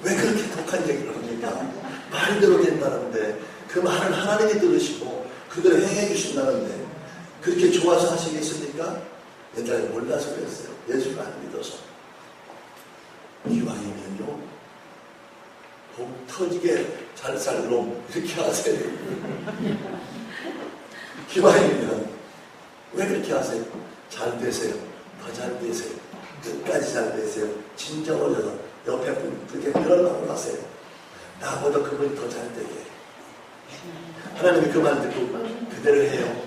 왜 그렇게 독한 얘기를 합니까? 말대로 된다는데 그 말을 하나님이 들으시고 그대로 행해 주신다는데 그렇게 좋아서 하시겠습니까? 옛날에 몰라서 그랬어요. 예수를 안 믿어서. 이왕이면요, 복 터지게 잘 살 놈 이렇게 하세요. 기왕이면 왜 그렇게 하세요? 잘 되세요. 더 잘 되세요. 끝까지 잘 되세요. 진정 올려서 옆에 분 그렇게 그런 마음으로 하세요. 나보다 그분이 더 잘되게. 하나님이 그 말 듣고 그대로 해요.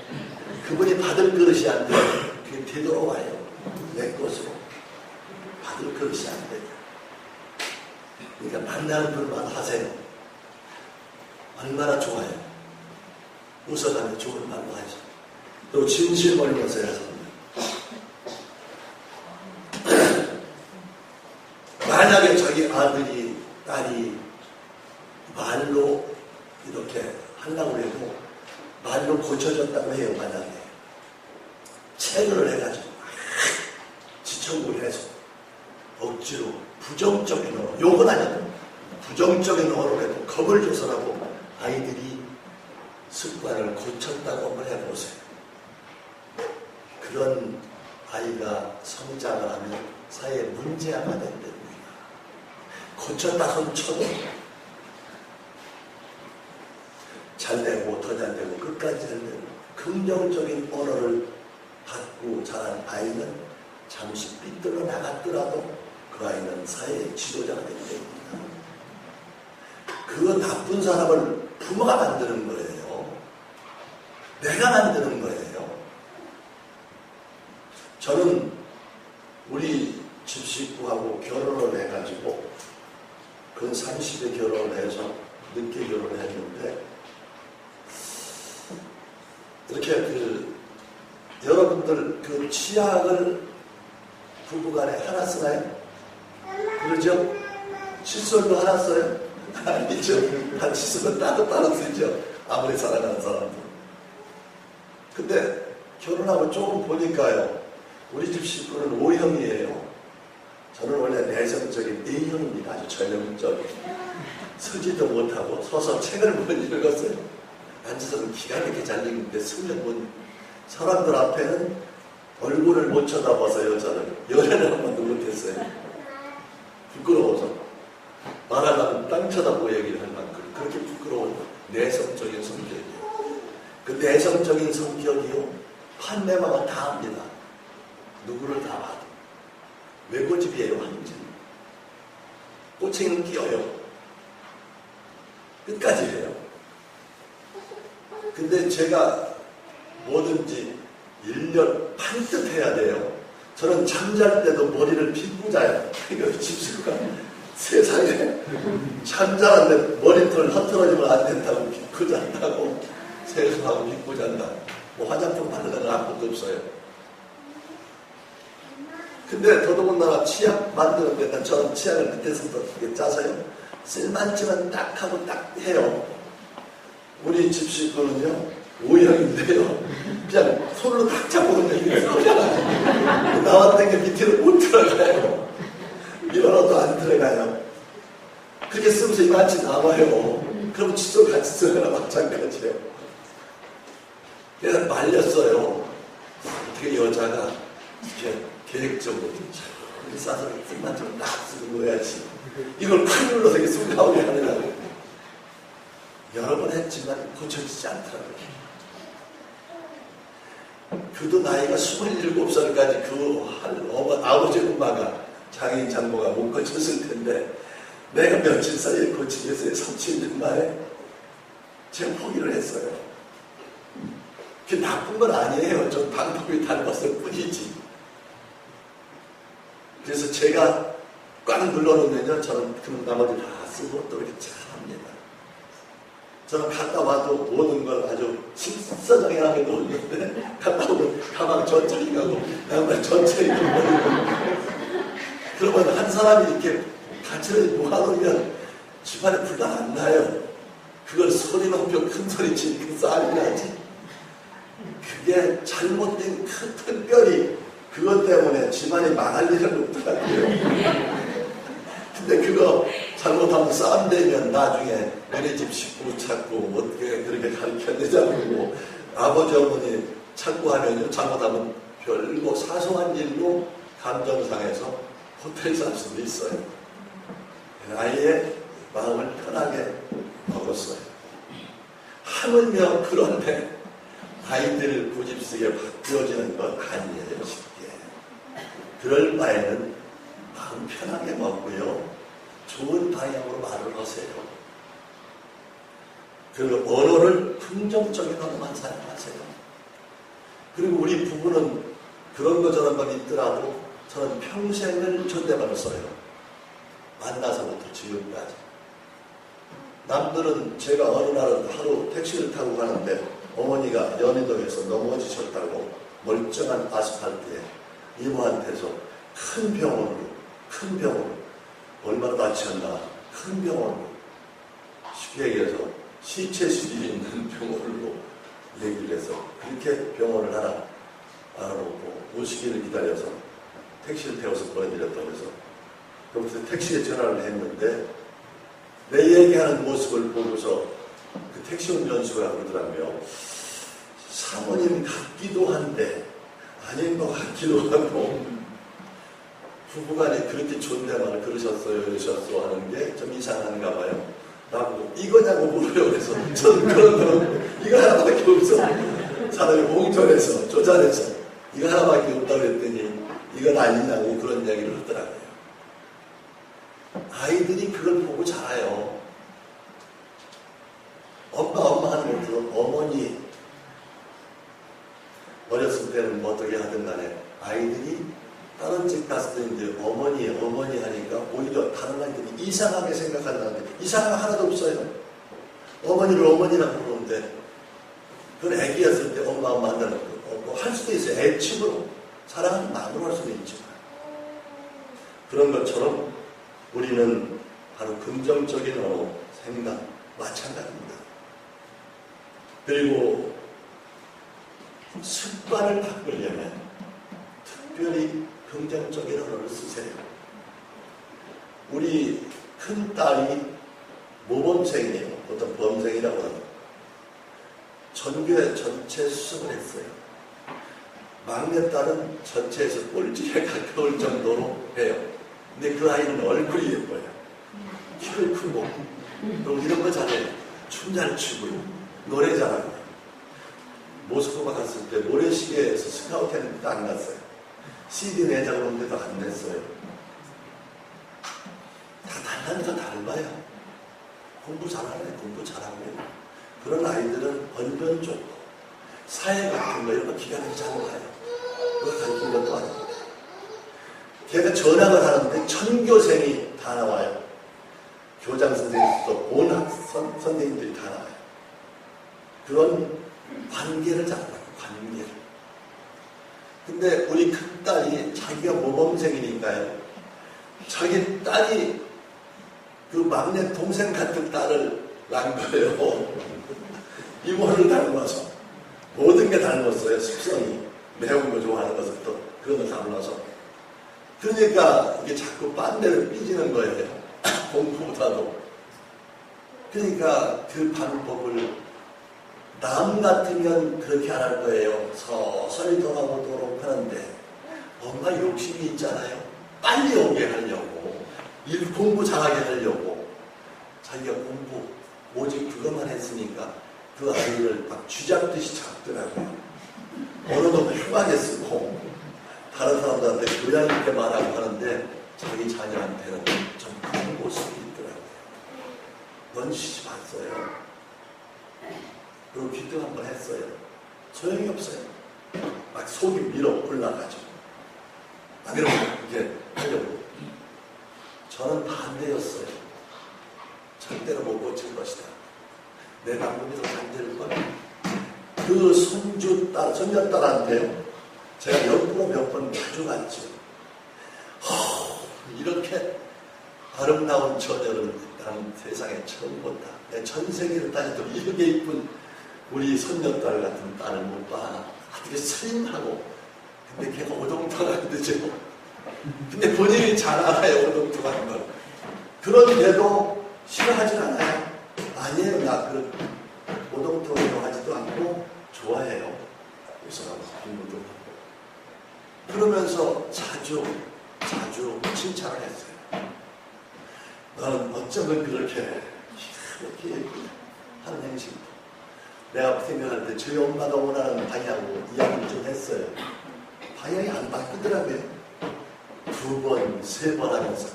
그분이 받을 그릇이 안 돼. 그게 되돌아와요. 내 것으로. 받을 그릇이 안 돼. 그러니까 만나는 분만 하세요. 얼마나 좋아요. 웃어가며 좋은 말로 하죠. 또 진실 멀면서 해서 만약에 자기 아들이 딸이 말로 이렇게 하려고 해도 말로 고쳐졌다고 해요. 만약에 체를 해가지고 지청구를 해서 억지로 부정적인 언어, 욕은 아니고 부정적인 언어로 해도 겁을 줘서라고 아이들이 습관을 고쳤다고 한번 해보세요. 그런 아이가 성장을 하면 사회에 문제아가 된답니다. 고쳤다 손 쳐도 잘되고 더 잘되고 끝까지 잘되고 긍정적인 언어를 받고 자란 아이는 잠시 삐뚤어 나갔더라도 그 아이는 사회의 지도자가 되게 됩니다. 그 나쁜 사람을 부모가 만드는 거예요. 내가 만드는 거예요. 저는 우리 집 식구하고 결혼을 해가지고 근 30에 결혼을 해서 늦게 결혼을 했는데 이렇게 여러분들 그 치약을 부부간에 하나 쓰나요? 그러죠? 칫솔도 하나 써요? 아니죠. 한 칫솔은 따로 쓰죠. 아무리 사랑하는 사람도. 근데 결혼하고 조금 보니까요. 우리 집 식구는 O형이에요. 저는 원래 내성적인 A형입니다. 아주 전형적인. 서지도 못하고 서서 책을 못 읽었어요. 앉아서는 기가 막히게 잘 읽는데 서면 못 사람들 앞에는 얼굴을 못 쳐다봐서요. 저는 연애를 한 번도 못했어요. 부끄러워서 말하려면 땅 쳐다보고 얘기를 할 만큼 그렇게 부끄러운 내성적인 성격이에요. 그 내성적인 성격이요 판매망을 다 합니다. 누구를 다 봐도 외고집이에요. 완전히 꼬챙이는 끼어요. 끝까지 해요. 근데 제가 뭐든지 1년 반듯 해야 돼요. 저는 잠잘 때도 머리를 빗고 자요. 이거 집수가 세상에 잠자는데 머리털 흐트러지면 안 된다고 빗고 잔다고 세수하고 빗고 잔다. 뭐 화장품 바르는 건 아무것도 없어요. 근데 더더군다나 치약 만드는데 저는 치약을 밑에서부터 짜서요. 쓸만치만 딱 하고 딱 해요. 우리 집 식구는요. O형인데요. 그냥 손으로 딱 잡고는 이게 쏘잖아요. 나왔던 게 밑으로 못 들어가요. 밀어넣어도 안 들어가요. 그렇게 쓰면서 이만치 나와요. 그러면 칫솔 같이 쓰거나 마찬가지예요. 그래서 말렸어요. 어떻게 여자가 이렇게 계획적으로 싸서 쓸만치만 딱 쓰고 놓아야지. 이걸 큰 눌러서 이렇게 쑥 나오게 하느라고. 여러 번 했지만 고쳐지지 않더라고요. 그도 나이가 27살까지 아버지 엄마가 장애인 장모가 못 고쳤을 텐데 내가 며칠 사이에 고치겠어요. 30년 만에 제가 포기를 했어요. 그게 나쁜 건 아니에요. 저 방법이 닮았을 뿐이지. 그래서 제가 꽉 눌러놓으면요. 저는 그 나머지 다 쓰고 또 이렇게 잘합니다. 저는 갔다 와도 모든 걸 아주 신사정연하게 놓는데 갔다 오면 가방 전체히 가고 양말 전체히 가고 그러면 한 사람이 이렇게 같이 모아놓으면 집안에 불가 안 나요. 그걸 소리 높여 큰 소리 치니까 싸움이 나지. 그게 잘못된 큰 특별히 그것 때문에 집안이 망할 일은 없더라고요. 근데 그거 잘못하면 싸움되면 나중에 너네 집 식구 찾고 어떻게 그렇게 가르쳤느냐고 아버지 어머니 찾고 하면요 잘못하면 별거 사소한 일로 감정상해서 호텔 살 수도 있어요. 아이의 마음을 편하게 먹었어요. 하물며 그런데 아이들 고집스게 바뀌어지는 건 아니에요. 쉽게. 그럴 바에는 마음 편하게 먹고요. 좋은 방향으로 말을 하세요. 그 언어를 긍정적인 언어만 사용하세요. 그리고 우리 부부는 그런 거 저런 건 있더라도 저는 평생을 존댓말을 써요. 만나서부터 지금까지. 남들은 제가 어느 날은 하루 택시를 타고 가는데 어머니가 연희동에서 넘어지셨다고 멀쩡한 아스팔트에 이모한테서 큰 병원으로 얼마나 다치셨나 큰 병원으로 쉽게 얘기해서 시체실이 있는 병원으로 얘기를 해서 그렇게 병원을 하나 알아놓고 오시기를 기다려서 택시를 태워서 보내드렸다고 해서 그부터 택시에 전화를 했는데 내 얘기하는 모습을 보고서 그 택시 운전수가 그러더라고요. 사모님 같기도 한데 아닌 것 같기도 하고 부부간에 그렇게 존댓말을 그러셨어 하는 게 좀 이상한가 봐요. 나보고 이거냐고 물어요. 그래서 저는 그런 거는 이거 하나밖에 없어. 사람이 공존해서 조잔해서 이거 하나밖에 없다고 그랬더니 이건 아니냐고 그런 이야기를 하더라고요. 아이들이 그걸 보고 자라요. 엄마 하는 것도 어머니 어렸을 때는 뭐 어떻게 하든 간에 아이들이 다른 집 갔을 때 이제 어머니 하니까 오히려 다른 아이들이 이상하게 생각한다는데 이상한 거 하나도 없어요. 어머니를 어머니라고 부르는데 그건 애기였을 때 엄마 한다는 거 할 수도 있어요. 애칭으로 사랑하는 마음으로 할 수도 있지만 그런 것처럼 우리는 바로 긍정적인 언어, 생각 마찬가지입니다. 그리고 습관을 바꾸려면 특별히 긍정적인 언어를 쓰세요. 우리 큰딸이 모범생이에요. 어떤 범생이라고 합니다. 전교회 전체 수석을 했어요. 막내딸은 전체에서 꼴찌에 가까울 정도로 해요. 근데 그 아이는 얼굴이 예뻐요. 키를 크고 또 이런 거 잘해요. 춤 잘 추고요. 노래 잘하고요. 모스크바 갔을 때 모래시계에서 스카우트 했는데도 안 갔어요. CD 내자고 했는데도 안 냈어요. 다 달라면서 닮아요. 공부 잘하네. 공부 잘하고요. 그런 아이들은 언변 좋고 사회 같은 거 이런 거 기가 막히게 잘 봐요. 그거 가르친 것도 아닙니다. 걔가 전학을 하는데 전교생이 다 나와요. 교장 선생님부터 본학 선생님들이 다 나와요. 그런 관계를 잡아요. 관계를. 근데 우리 큰딸이 자기가 모범생이니까요. 자기 딸이 그 막내 동생 같은 딸을 낳은 거예요. 이모를 닮아서. 모든 게 닮았어요. 습성이. 매운 거 좋아하는 것부터 그런 거 닮아서. 그러니까 이게 자꾸 빤대를 삐지는 거예요. 공부보다도. 그러니까 그 방법을 남 같으면 그렇게 안 할 거예요. 서서히 돌아오도록 하는데 엄마 욕심이 있잖아요. 빨리 오게 하려고 공부 잘하게 하려고 자기가 공부 오직 그것만 했으니까 그 아이를 막 쥐잡듯이 잡더라고요. 언어도 흉하게 쓰고 다른 사람들한테 교양 있게 말하고 하는데 자기 자녀한테는 좀 그런 모습이 있더라고요. 넌 시집 왔어요. 그리고 기도 한번 했어요. 소용이 없어요. 막 속이 밀어 올라가죠. 막 이렇게 하려고. 저는 반대였어요. 절대로 못 고칠 것이다. 내 방법이 더 잘 될 거야. 그 손녀딸한테 제가 옆으로 몇 번 가져갔죠. 이렇게 아름다운 처녀를 나는 세상에 처음 본다. 내 전 세계를 따져도 이렇게 이쁜 우리 손녀딸 같은 딸을 못 봐. 되게 슬림하고. 근데 걔가 오동통하게 되죠. 근데 본인이 잘 알아요. 오동통한 걸. 그런데도 싫어하진 않아요. 아니에요. 나 그런 오동통으로 하지도 않고 좋아해요. 그래서 공부도 하고. 그러면서 자주 칭찬을 했어요. 너는 어쩌면 그렇게 하는 행실도. 내가 생각할 때 저희 엄마가 원하는 방향으로 이야기를 좀 했어요. 방향이 안 바뀌더라고요. 2번, 3번 하면서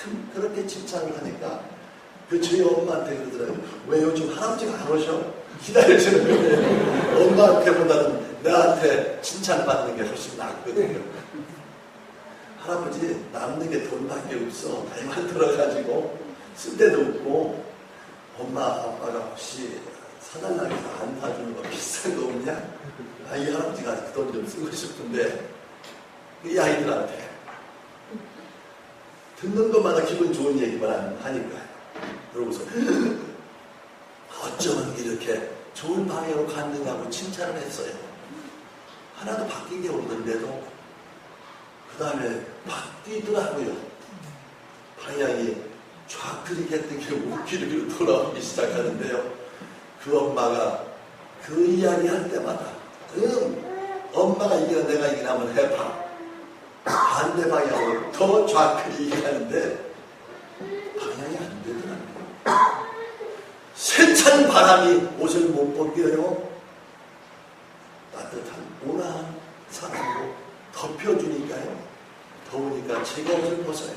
참 그렇게 칭찬을 하니까 그 저희 엄마한테 그러더라고요. 왜 요즘 할아버지가 안 오셔? 기다려주는 거예요. 엄마한테보다는 나한테 칭찬받는 게 훨씬 낫거든요. 할아버지 남는 게 돈밖에 없어. 나이만 들어가지고 쓸 데도 없고 엄마 아빠가 혹시 사달라고 해서 안 사주는 거 비싼 거 없냐? 아, 이 할아버지가 그 돈 좀 쓰고 싶은데 이 아이들한테 듣는 것마다 기분 좋은 얘기만 하니까요. 그러고서 어쩌면 이렇게 좋은 방향으로 갔느냐고 칭찬을 했어요. 하나도 바뀐 게 없는데도 그 다음에 바뀌더라고요. 방향이 쫙 그렇게 되게 웃기르기로 돌아오기 시작하는데요. 그 엄마가 그 이야기 할 때마다 엄마가 이기나 내가 이기나 한번 해봐. 반대 방향으로 더 좌클 얘기하는데 방향이 안 되더라고요. 세찬 바람이 옷을 못 벗겨요. 따뜻한 온화한 사랑으로 덮여주니까요. 더우니까 제가 옷을 벗어요.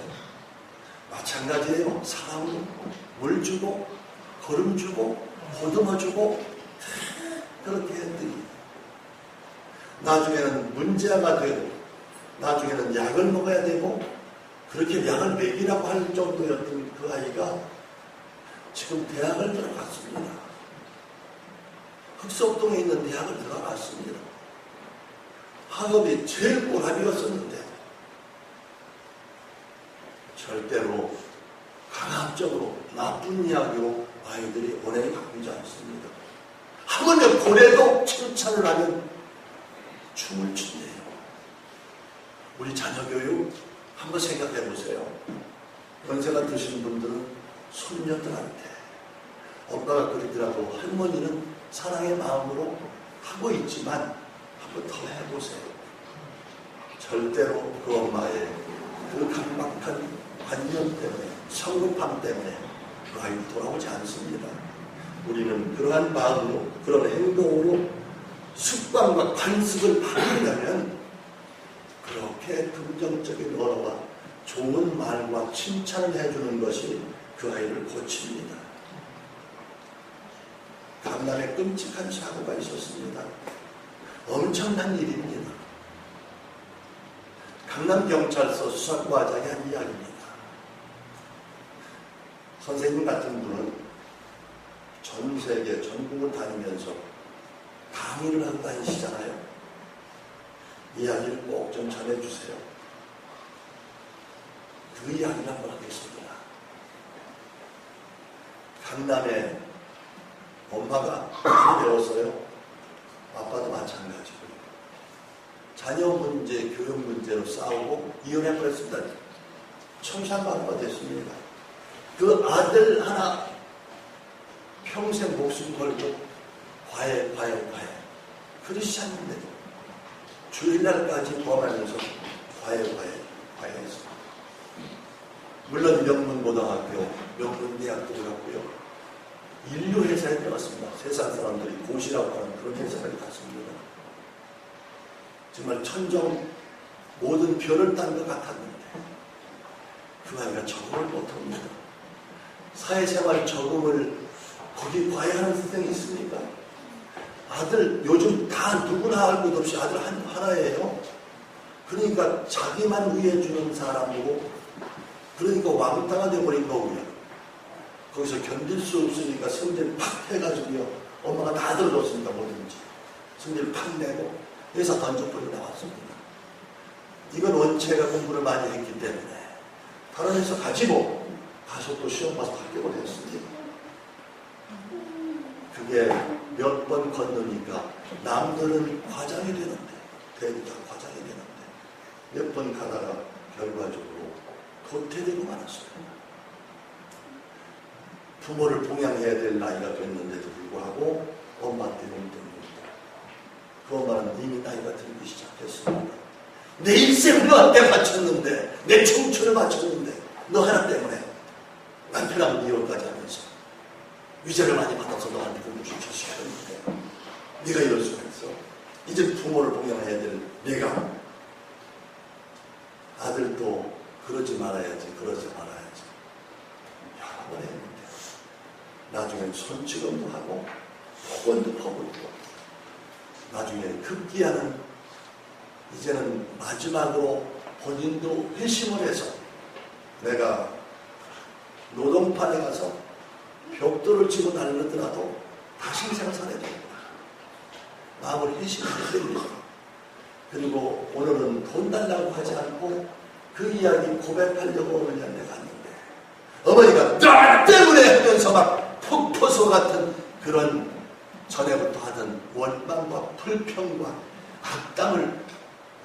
마찬가지예요. 사랑으로 물 주고 걸음 주고 보듬어 주고 그렇게 했더니 나중에는 문제아가 되고 나중에는 약을 먹어야 되고 그렇게 약을 먹이라고 할 정도였던 그 아이가 지금 대학을 들어갔습니다. 흑석동에 있는 대학을 들어갔습니다. 학업이 제일 꼬라비였었는데 절대로 강압적으로 나쁜 이야기로 아이들이 원행이 바뀌지 않습니다. 하물며 고래도 칭찬을 하면 춤을 춘대요. 우리 자녀 교육 한번 생각해 보세요. 연세가 드신 분들은 손녀들한테 엄마가 그러더라도 할머니는 사랑의 마음으로 하고 있지만 한번 더 해보세요. 절대로 그 엄마의 그 강박한 관념 때문에 성급함 때문에 그 아이는 돌아오지 않습니다. 우리는 그러한 마음으로 그런 행동으로 습관과 관습을 바꾸려면 그렇게 긍정적인 언어와 좋은 말과 칭찬을 해주는 것이 그 아이를 고칩니다. 강남에 끔찍한 사고가 있었습니다. 엄청난 일입니다. 강남경찰서 수사과장이 한 이야기입니다. 선생님 같은 분은 전 세계 전국을 다니면서 강의를 하고 다니시잖아요. 이야기를 꼭 좀 전해주세요. 그 이야기를 한번 하겠습니다. 강남에 엄마가 많이 배웠어요. 아빠도 마찬가지고. 자녀 문제, 교육 문제로 싸우고 이혼해버렸습니다. 청산가루가 됐습니다. 그 아들 하나 평생 목숨 걸고 과외. 크리스찬인데도 주일날까지 포함하면서 과외했습니다. 물론 명문고등학교, 명문대학도 들어갔고요. 인류회사에 들어갔습니다. 세상 사람들이 고시라고 하는 그런 회사를 갔습니다. 정말 천정 모든 별을 딴 것 같았는데 그 아이가 적응을 못합니다. 사회생활 적응을 거기 과외하는 선생님이 있습니까? 아들 요즘 다 누구나 할 것 없이 아들 하나예요. 그러니까 자기만 위해주는 사람이고 그러니까 왕따가 되어버린 거고요. 거기서 견딜 수 없으니까 성질 팍 해가지고요. 엄마가 다 들어줬습니다. 뭐든지. 성질 팍 내고 회사 던져버리고 나왔습니다. 이건 원체가 공부를 많이 했기 때문에 다른 회사 가지고 가서 또 시험 봐서 합격을 했습니다. 그게 몇 번 건너니까 남들은 과장이 되는데 대리가 과장이 되는데 몇 번 가다가 결과적으로 도태되고 말았어요. 부모를 봉양해야 될 나이가 됐는데도 불구하고 엄마 때문에 그 엄마는 이미 나이가 들기 시작했습니다. 내 인생을 너한테 바쳤는데 내 청춘을 바쳤는데 너 하나 때문에 남편하고 이혼까지 하면서 위자료 많이 받아서 너한테 공부시켰는데 네가 이럴 수가 있어. 이제 부모를 봉양해야 될 내가 아들도 그러지 말아야지. 여러 번 했는데 나중엔 손찌검도 하고 폭언도 퍼붓고 나중에 급기야는 이제는 마지막으로 본인도 회심을 해서 내가 노동판에 가서 벽돌을 치고 날르더라도 다시 생산해야 됩니다. 마음을 회심해야 됩니다. 그리고 오늘은 돈 달라고 하지 않고 그 이야기 고백하려고 어머니한테 갔는데 어머니가 나 때문에 하면서 막 폭포수 같은 그런 전에부터 하던 원망과 불평과 악담을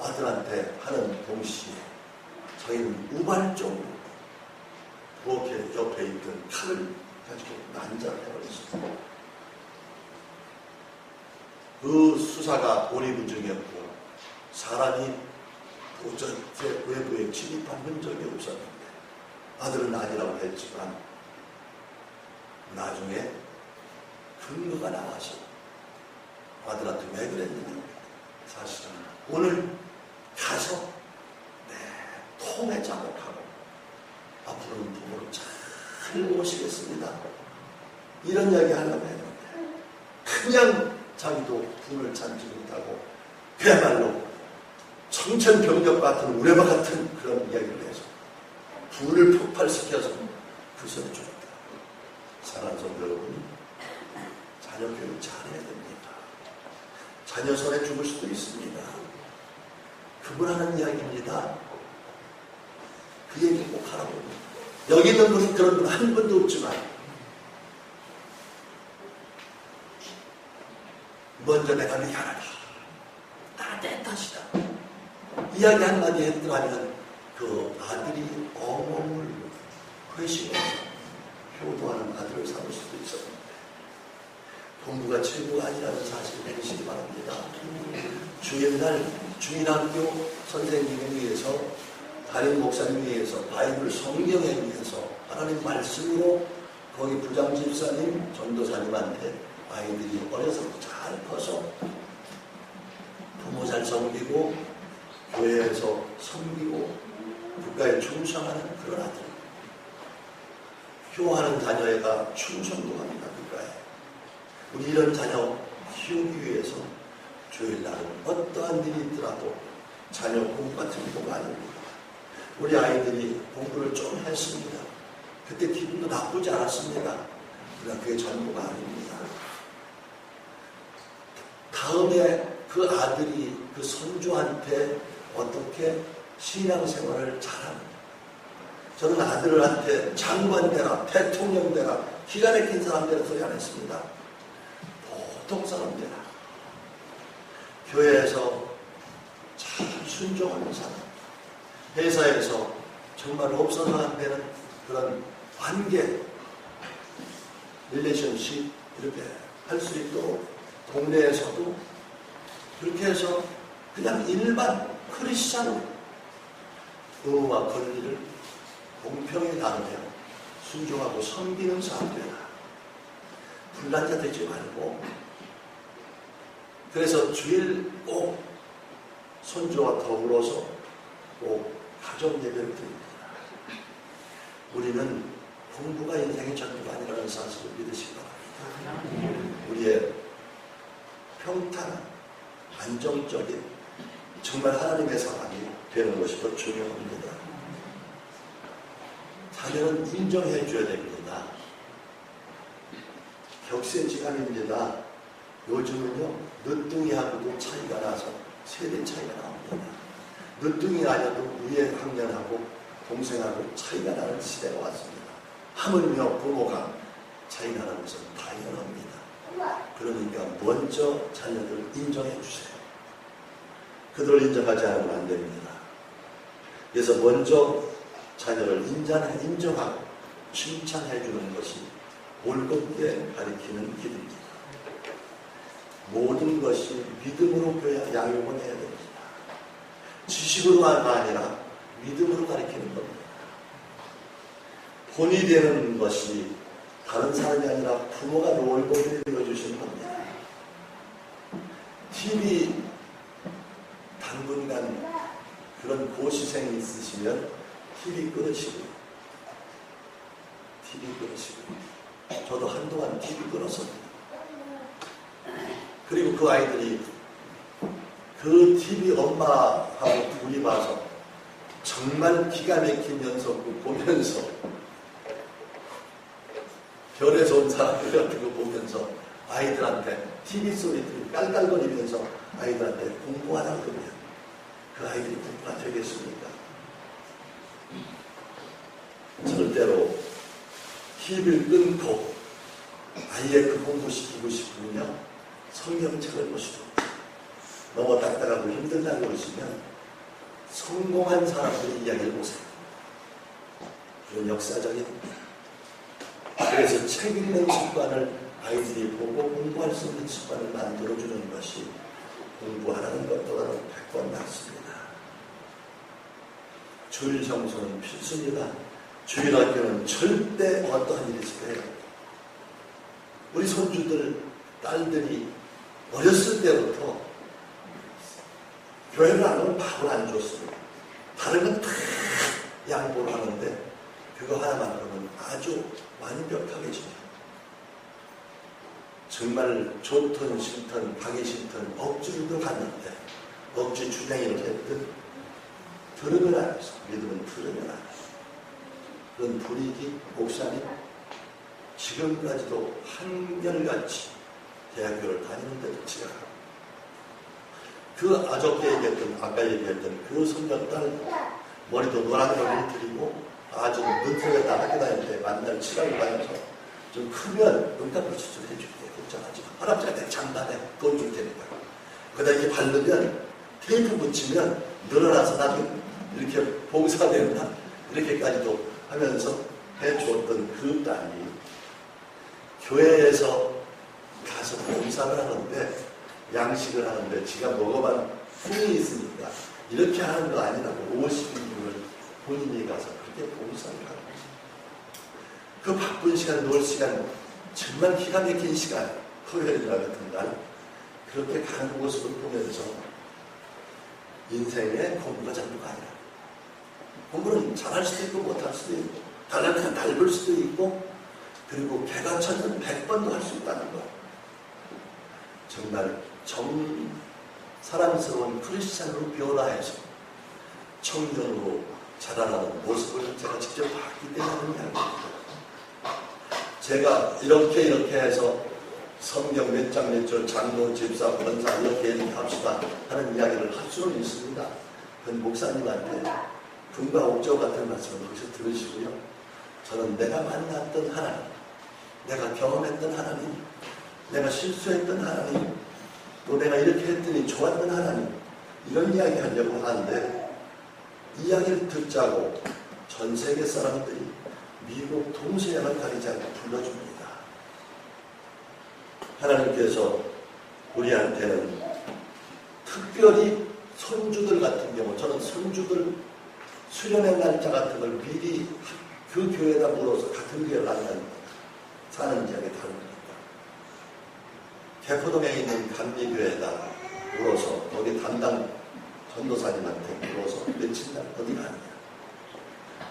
아들한테 하는 동시에 저희는 우발적으로 부엌에 옆에 있던 칼을 가지고 난자해버렸습니다. 그 수사가 오리무중이었고 사람이 도저히 외부에 진입한 흔적이 없었는데 아들은 아니라고 했지만 나중에 근거가 나와서 아들한테 왜 그랬느냐, 사실은 오늘 가서 통에 작업하고 앞으로는 부모를 잘 모시겠습니다 이런 이야기 하려고 했는데 그냥 자기도 분을 참지 못하고 그야말로 청천벽력 같은 우레바 같은 그런 이야기를 해서 불을 폭발시켜서 그 손에 죽었다. 사랑하는 성도 여러분, 자녀 교육 잘해야 됩니다. 자녀 손에 죽을 수도 있습니다. 그분 하는 이야기입니다. 그 얘기 꼭 하라고 합니다. 여기 있는 분은 그런 분 한 분도 없지만 먼저 내가 미안하다, 나 내 탓이다 이야기 한마디 했더라면 그 아들이 엉엉을 회심해서 효도하는 아들을 삼을 수도 있었는데 공부가 최고가 아니라는 사실을 내리시기 바랍니다. 주일날 주일학교 선생님에 의해서 담임 목사님에 의해서 바이블 성경에 의해서 하나님 말씀으로 거기 부장집사님 전도사님한테 아이들이 어려서부터 잘 커서 부모 잘 섬기고 교회에서 섬기고 국가에 충성하는 그런 아들, 효하는 자녀애가 충성도 합니다. 국가에. 우리 이런 자녀 키우기 위해서 주일날은 어떠한 일이 있더라도 자녀 공부가 전부가 아닙니다. 우리 아이들이 공부를 좀 했습니다. 그때 기분도 나쁘지 않았습니다. 그러나 그게 전부가 아닙니다. 다음에 그 아들이 그 손주한테 어떻게 신앙생활을 잘합니다. 저는 아들한테 장관 되라, 대통령 되라, 기가 막힌 사람 되라 소리 안 했습니다. 보통 사람 되라. 교회에서 잘 순종하는 사람, 회사에서 정말 없어서 안 되는 그런 관계, 릴레이션십 이렇게 할 수 있도록 동네에서도 그렇게 해서 그냥 일반 크리스찬으로 의무와 권리를 공평히 나누며 순종하고 섬기는 사람들이다. 불난자 되지 말고, 그래서 주일 꼭 손주와 더불어서 꼭 가정 예배를 드립니다. 우리는 공부가 인생의 전부가 아니라는 사실을 믿으시기 바랍니다. 우리의 평탄한 안정적인 정말 하나님의 사람이 되는 것이 더 중요합니다. 자녀는 인정해 줘야 됩니다. 격세지감입니다. 요즘은요 늦둥이하고도 차이가 나서 세대 차이가 나옵니다. 늦둥이 아니어도 위에 학년하고 동생하고 차이가 나는 시대가 왔습니다. 하물며 부모가 차이 나는 것은 당연합니다. 그러니까 먼저 자녀들 인정해 주세요. 그들을 인정하지 않으면 안 됩니다. 그래서 먼저 자녀를 인정하고 칭찬해 주는 것이 올곧게 가리키는 길입니다. 모든 것이 믿음으로 양육을 해야 됩니다. 지식으로가 아니라 믿음으로 가리키는 겁니다. 본이 되는 것이 다른 사람이 아니라 부모가 올곧게 되어주시는 겁니다. TV 당분간 그런 고시생이 있으시면 TV 끊으시고 저도 한동안 TV 끊었습니다. 그리고 그 아이들이 그 TV 엄마하고 둘이 봐서 정말 기가 막힌 연속극 보면서 별에서 온 사람들 같은 거 보면서 아이들한테 TV 소리들이 깔깔거리면서 아이들한테 공부하라고 그러면 그 아이들이 공부가 되겠습니까? 절대로 TV를 끊고 아예 그 공부시키고 싶으면요 성경책을 보시고 너무 딱딱하고 힘들다고 하시면 성공한 사람들의 이야기를 보세요. 그런 역사적인 그래서 책 읽는 습관을 아이들이 보고 공부할 수 있는 습관을 만들어주는 것이 공부하라는 것보다는 100번 낫습니다. 주일 청소는 필수입니다. 주일 학교는 절대 어떠한 일이 있어요. 우리 손주들, 딸들이 어렸을 때부터 교회를 안 오면 밥을 안 줬습니다. 다른 건 다 양보를 하는데 그거 하나만큼은 아주 완벽하게 지켜요. 정말 좋든 싫든 가기 싫든 억지로도 갔는데 억지 주댕이를 했든 들으면 안 해서 믿으면 들으면 안 해서 그런 분위기, 목사님 지금까지도 한결같이 대학교를 다니는데도 지나가고 그 아저께 얘기했던 아까 얘기했던 그 손녀딸 머리도 노란 머리를 들이고 아주 눈뜨겠다 학교 다닐 때 만날 시간을 가면서 좀 크면 눈감을 수술해줄게 걱정하지 마. 할아버지한테 장난해 돈 줄 테니까 그러다 이렇게 바르면 테이프 붙이면 늘어나서 나중에 이렇게 봉사된다 이렇게까지도 하면서 해주었던 그 딸이 교회에서 가서 봉사를 하는데 양식을 하는데 지가 먹어만 품이 있으니까 이렇게 하는 거 아니라고 50인분을 본인이 가서 그렇게 봉사를 하는 거죠. 그 바쁜 시간, 놀 시간, 정말 기가 막힌 시간, 토요일이나 같은 날 그렇게 가는 모습을 보면서 인생의 공부가 전부가 아니라 공부는 잘할 수도 있고 못할 수도 있고 달라면 닮을 수도 있고 그리고 개가천은 100번도 할 수 있다는 거. 정말 사랑스러운 크리스찬으로 변화해서 청년으로 자라나는 모습을 제가 직접 봤기 때문에 하는 이야기입니다. 제가 이렇게 해서 성경 몇 장 몇 절 장로, 집사, 권사 이렇게 합시다 하는 이야기를 할 수는 있습니다. 그건 목사님한테 금과 옥조 같은 말씀을 거기서 들으시고요. 저는 내가 만났던 하나님, 내가 경험했던 하나님, 내가 실수했던 하나님, 또 내가 이렇게 했더니 좋았던 하나님 이런 이야기 하려고 하는데 이야기를 듣자고 전 세계 사람들이 미국 동서양을 가리지 않고 불러줍니다. 하나님께서 우리한테는 특별히 손주들 같은 경우 저는 손주들 수련의 날짜 같은 걸 미리 그 교회에다 물어서 같은 교회를 만납니다. 사는 지역에 다릅니다. 개포동에 있는 감리교회에다 물어서 거기 담당 전도사님한테 물어서 며칠 날 어디 가느냐.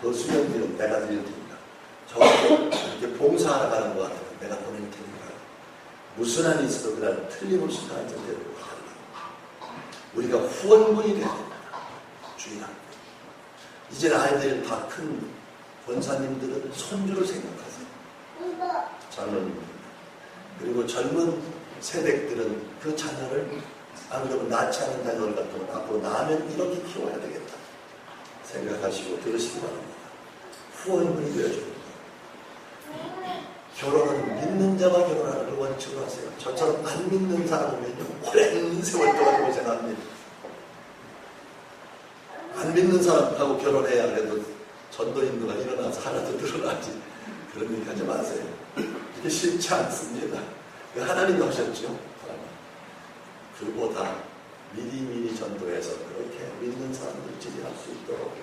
그 수련비는 내가 드릴 테니까. 저한테 이렇게 봉사하러 가는 것 같아요. 내가 보낼 테니까. 무슨 한이 있어도 그날 틀림없이 나한테 데리고 가라. 우리가 후원군이 돼야 됩니다. 주인한테. 이제 아이들 다 큰 권사님들은 손주를 생각하세요. 장로님들. 그리고 젊은 세대들은 그 자녀를 안 그러면 낳지 않은 자녀를 갖고 앞으로 낳으면 이렇게 키워야 되겠다 생각하시고 들으시기 바랍니다. 후원군이 되어줍니다. 결혼은 믿는 자와 결혼하는 걸 원칙으로 하세요. 저처럼 안 믿는 사람이면요 오랜 세월 동안 고생합니다. 안 믿는 사람하고 결혼해야 그래도 전도인도가 일어나서 하나도 늘어나지 그런 얘기 하지 마세요. 이게 쉽지 않습니다. 하나님이 하셨죠. 그보다 미리 전도해서 그렇게 믿는 사람들 지지할 수 있도록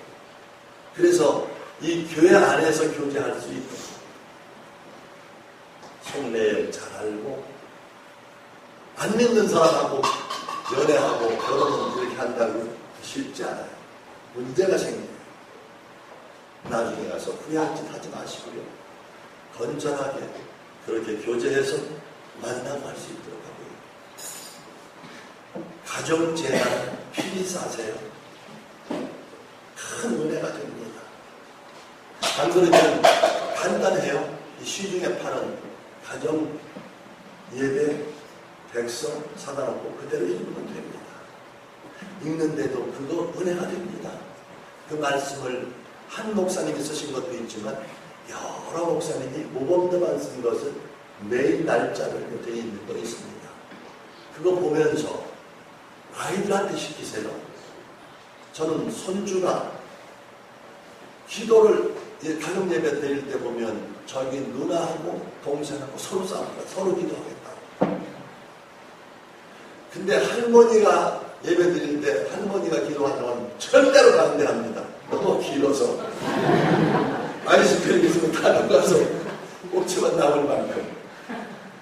그래서 이 교회 안에서 교제할 수 있도록 속내를 잘 알고 안 믿는 사람하고 연애하고 결혼을 이렇게 한다고 쉽지 않아요. 문제가 생겨요. 나중에 가서 후회할 짓 하지 마시고요. 건전하게 그렇게 교제해서 만나고 할 수 있도록 하고요. 가정재단 필요하세요. 큰 은혜가 됩니다. 안 그러면 간단해요. 이 시중에 파는 가정 예배 백성 사다 놓고 그대로 읽으면 됩니다. 읽는데도 그거 은혜가 됩니다. 그 말씀을 한 목사님이 쓰신 것도 있지만 여러 목사님이 모범도만 쓴 것을 매일 날짜를 되어 있는 거 있습니다. 그거 보면서 아이들한테 시키세요. 저는 손주가 기도를 가정 예배 드릴 때 보면 저기 누나하고 동생하고 서로 싸웁니다. 서로 기도하겠다. 근데 할머니가 예배 드릴 때 할머니가 기도하면 절대로 반대합니다. 너무 길어서 아이스크림 있으면 다 나가서 꼭지만 나올 만큼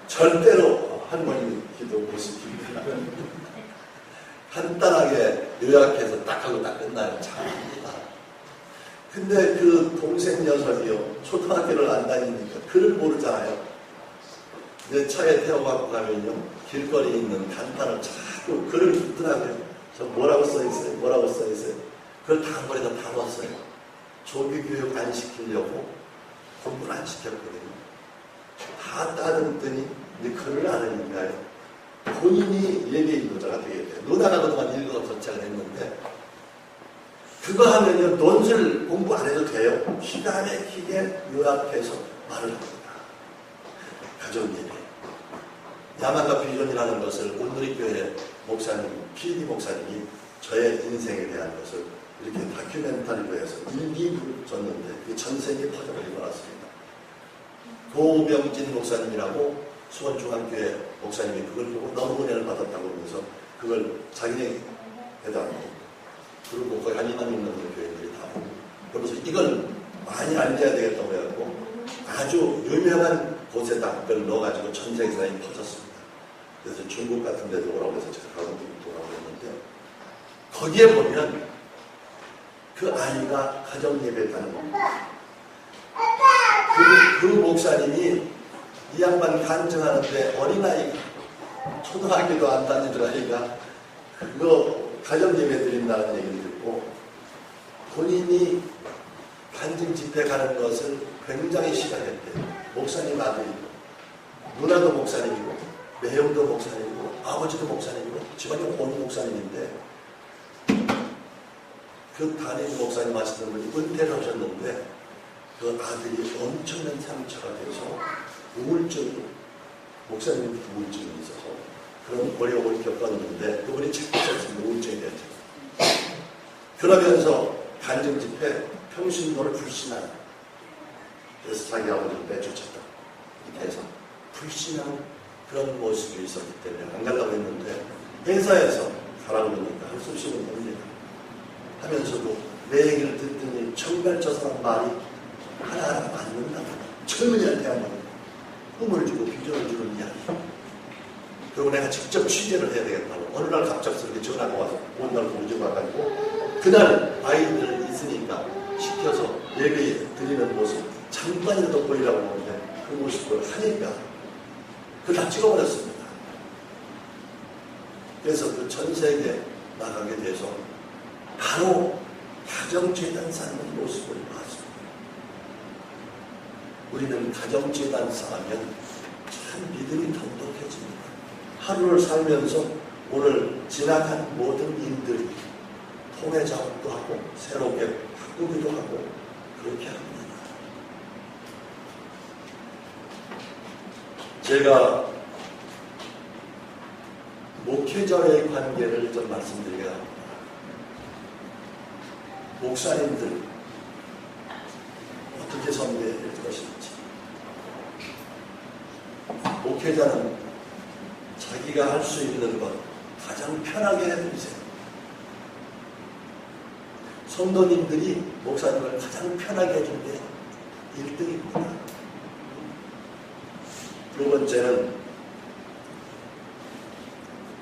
절대로 할머니 기도 못 시킵니다. 간단하게 요약해서 딱 하고 딱 끝나요. 잘합니다. 근데 그 동생 녀석이요, 초등학교를 안 다니니까 글을 모르잖아요. 내 차에 태워갖고 가면요, 길거리에 있는 간판을 자꾸 글을 읽더라고요. 저 뭐라고 써있어요? 뭐라고 써있어요? 그걸 다 머리에다 다 넣었어요. 조기 교육 안 시키려고 공부를 안 시켰거든요. 다 따듬더니 이제 글을 안 하니까요. 본인이 예배 인도자가 되겠대요. 누나가 그동안 읽어 전체가 됐는데 그거 하면요, 논술 공부 안 해도 돼요. 기가 막히게 요약해서 말을 합니다. 가정 예배. 야만가 비전이라는 것을 온누리교회 목사님, PD 목사님이 저의 인생에 대한 것을 이렇게 다큐멘터리로 해서 일기를 줬는데 전 세계에 퍼져서 읽어놨습니다. 고병진 목사님이라고 수원중앙교회 목사님이 그걸 보고 너무 은혜를 받았다고 그러면서 그걸 자기네에다 그리고 거기 한인만 있는 교회들이 다 보고 그러면서 이걸 많이 알려야 되겠다고 해갖고 아주 유명한 곳에다 그걸 넣어가지고 전 세계에 퍼졌습니다. 그래서 중국 같은 데도 오라고 해서 제가 가고 오라고 했는데 거기에 보면 그 아이가 가정예배했다는 겁니다. 그 목사님이 이 양반 간증하는데 어린아이가 초등학교도 안 다니던 아이가 그거 가정예배 드린다는 얘기를 듣고 본인이 간증 집회 가는 것을 굉장히 싫어했대요. 목사님 아들이고 누나도 목사님이고 매형도 목사님이고 아버지도 목사님이고 집안에 온 목사님인데 그 담임 목사님 하시는 분이 은퇴를 하셨는데 그 아들이 엄청난 상처가 돼서 우울증, 목사님이 우울증이 있어서 그런 어려움을 겪었는데 그분이 책임졌습니다. 우울증이 됐죠. 그러면서 간증 집회 평신도를 불신하는, 그래서 자기 아버지를 내쫓았다. 이렇게 해서 불신하는 그런 모습이 있었기 때문에 안 가려고 했는데 회사에서 가라고 그러니까 할 수 없이는 됩니다. 하면서도 내 얘기를 듣더니 정말 저 사람 말이 하나하나 맞는다. 젊은이한테 한번 꿈을 주고 비전을 주는 이야기. 그리고 내가 직접 취재를 해야 되겠다고 어느 날 갑작스럽게 전화가 와서 온날 오지 와가지고 그날 아이들 있으니까 시켜서 예배 드리는 모습 잠깐이라도 보이라고 하는데 그 모습을 하니까 그걸 다 찍어버렸습니다. 그래서 그 전 세계에 나가게 돼서 바로 가정재단 쌓는 모습을 봤습니다. 우리는 가정재단 쌓으면 참 믿음이 돈독해집니다. 하루를 살면서 오늘 지나간 모든 일들이 통해 작업도 하고 새롭게 바꾸기도 하고 그렇게 합니다. 제가 목회자의 관계를 좀 말씀드리게 합니다. 목사님들 어떻게 섬겨야 될 것인지, 목회자는 자기가 할 수 있는 것 가장 편하게 해주세요. 성도님들이 목사님을 가장 편하게 해준 게 1등입니다. 두 번째는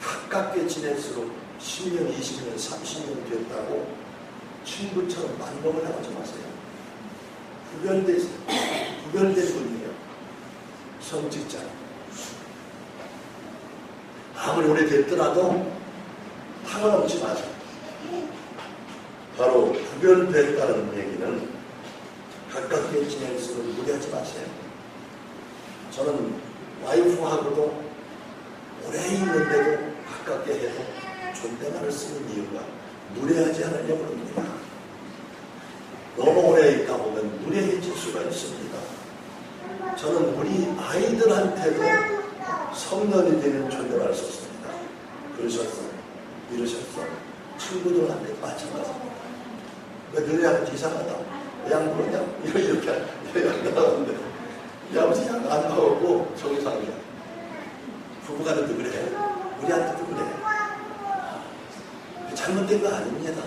가깝게 지낼수록 10년, 20년, 30년 됐다고 친구처럼 만남을 하지 마세요. 구별된 분이에요. 성직자. 아무리 오래됐더라도 타고넘지 마세요. 바로 구별됐다는 얘기는 가깝게 지낼수록 무리하지 마세요. 저는 와이프하고도 오래 있는데도 가깝게 해도 존댓말을 쓰는 이유가 무례하지 않으려고 합니다. 너무 오래 있다 보면 무례해질 수가 있습니다. 저는 우리 아이들한테도 성년이 되는 존댓말을 썼습니다. 그러셨어, 이러셨어. 친구들한테 마찬가지입니다. 왜 너네 아버지 이상하다? 왜 안 그러냐? 이렇게 나가는데 이 아버지 안 나오고 정상이야. 부부간에도 그래. 우리한테도 그래. 잘못된 거 아닙니다.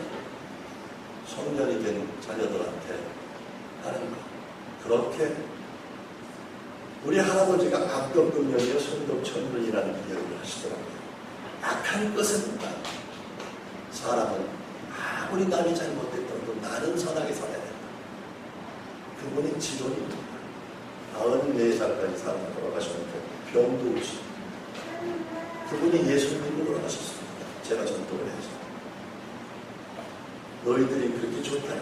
성년이 된 자녀들한테 하는 거. 그렇게 우리 할아버지가 악덕금년이여 성덕천년이라는 이야기를 하시더라고요. 악한 것은 사람은 아무리 남이 잘못했더라도 나는 선하게 살아야 된다. 그분이 지존입니다. 94살까지 사람 돌아가셨는데 병도 없이 그분이 예수님으로 돌아가셨습니다. 제가 전도를 해서 너희들이 그렇게 좋다냐?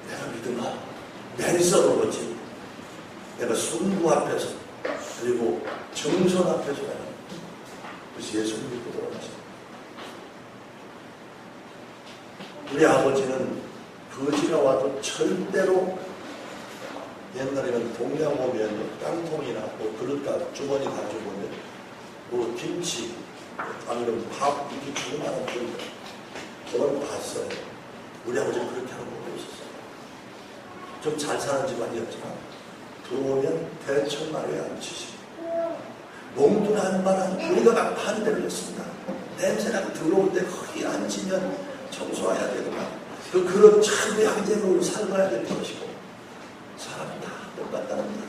내가 믿으나 맹서 그렇지. 내가 순부 앞에서 그리고 정선 앞에서 그래서 예수님 믿고 돌아가셨습니다. 우리 아버지는 거지가 와도 절대로 옛날에는 동네 오면 깡통이나 뭐 그릇과 주머니 가지고 오면 뭐 김치 아니면 밥 이렇게 주고 하는 그걸 봤어요. 우리 아버지는 그렇게 하는 거 없었어요. 좀 잘 사는 집안이었지만 들어오면 대충 말에 안 치시고 몽둥한 말은 우리가 막 반대를 했습니다. 냄새나고 들어올 때 거기 앉으면 청소해야 되구나. 그 그런 참 양재로 살아야 될 것이고 사람은 다 똑같다는 말입니다.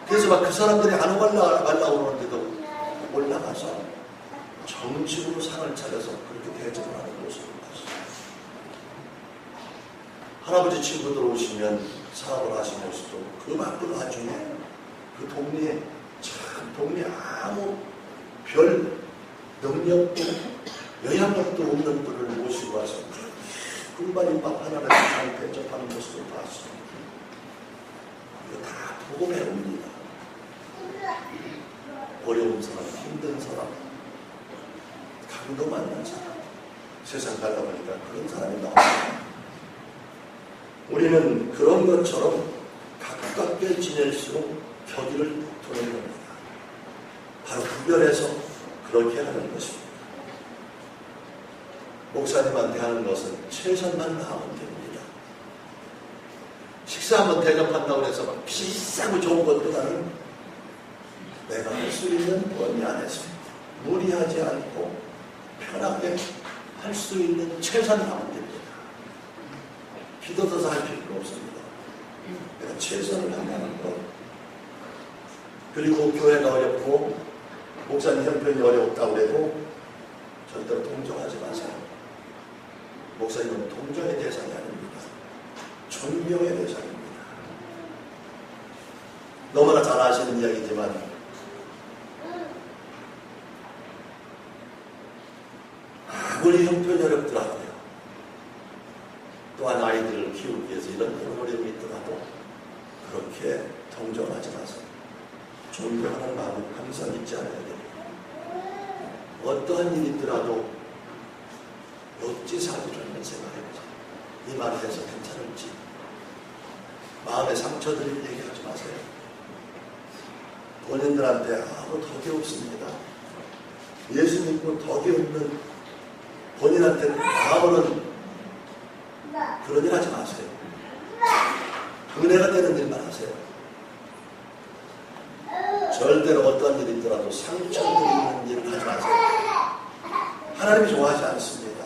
그래서 막 그 사람들이 안 올라가려고 그러는데도 올라가서 정식으로 상을 차려서 그렇게 대접을 하는 모습을 봤어요. 할아버지 친구들 오시면 사업을 하신 모습도 그 밖으로 나중에 그 동네에 참 동네에 아무 별 능력도 영향력도 없는 분을 모시고 와서 꿀바리밥 하나를 잘 대접하는 모습을 봤어요. 이거 다 보고 배웁니다. 어려운 사람, 힘든 사람, 강도 만난 사람, 세상 가다 보니까 그런 사람이 나옵니다. 우리는 그런 것처럼 가깝게 지낼수록 격의를 두는 겁니다. 바로 구별해서 그렇게 하는 것입니다. 목사님한테 하는 것은 최선만 다하면 됩니다. 식사 한번 대접한다고 해서 막 비싸고 좋은 것보다는 내가 할 수 있는 범위 안에서 무리하지 않고 편하게 할 수 있는 최선을 하면 됩니다. 비도도서 할 필요가 없습니다. 내가 최선을 한다는 것. 그리고 교회가 어렵고 목사님 형편이 어렵다고 해도 절대로 동정하지 마세요. 목사님은 동정의 대상이 아닙니다. 존경의 대상입니다. 너무나 잘 아시는 이야기지만 아무리 형편이 어렵더라고요. 또한 아이들을 키우기 위해서 이런 어려움이 있더라도 그렇게 동정하지 마세요. 존경하는 마음은 항상 있지 않아야 됩니다. 어떠한 일이 있더라도 어찌 살기로 하는 생각해보세요. 이 말을 해서 괜찮을지. 마음에 상처들을 얘기하지 마세요. 본인들한테 아무 덕이 없습니다. 예수 믿고 덕이 없는 본인한테 아무런 그런 일 하지 마세요. 은혜가 되는 일만 하세요. 절대로 어떤 일이 있더라도 상처드리는 일을 하지 마세요. 하나님이 좋아하지 않습니다.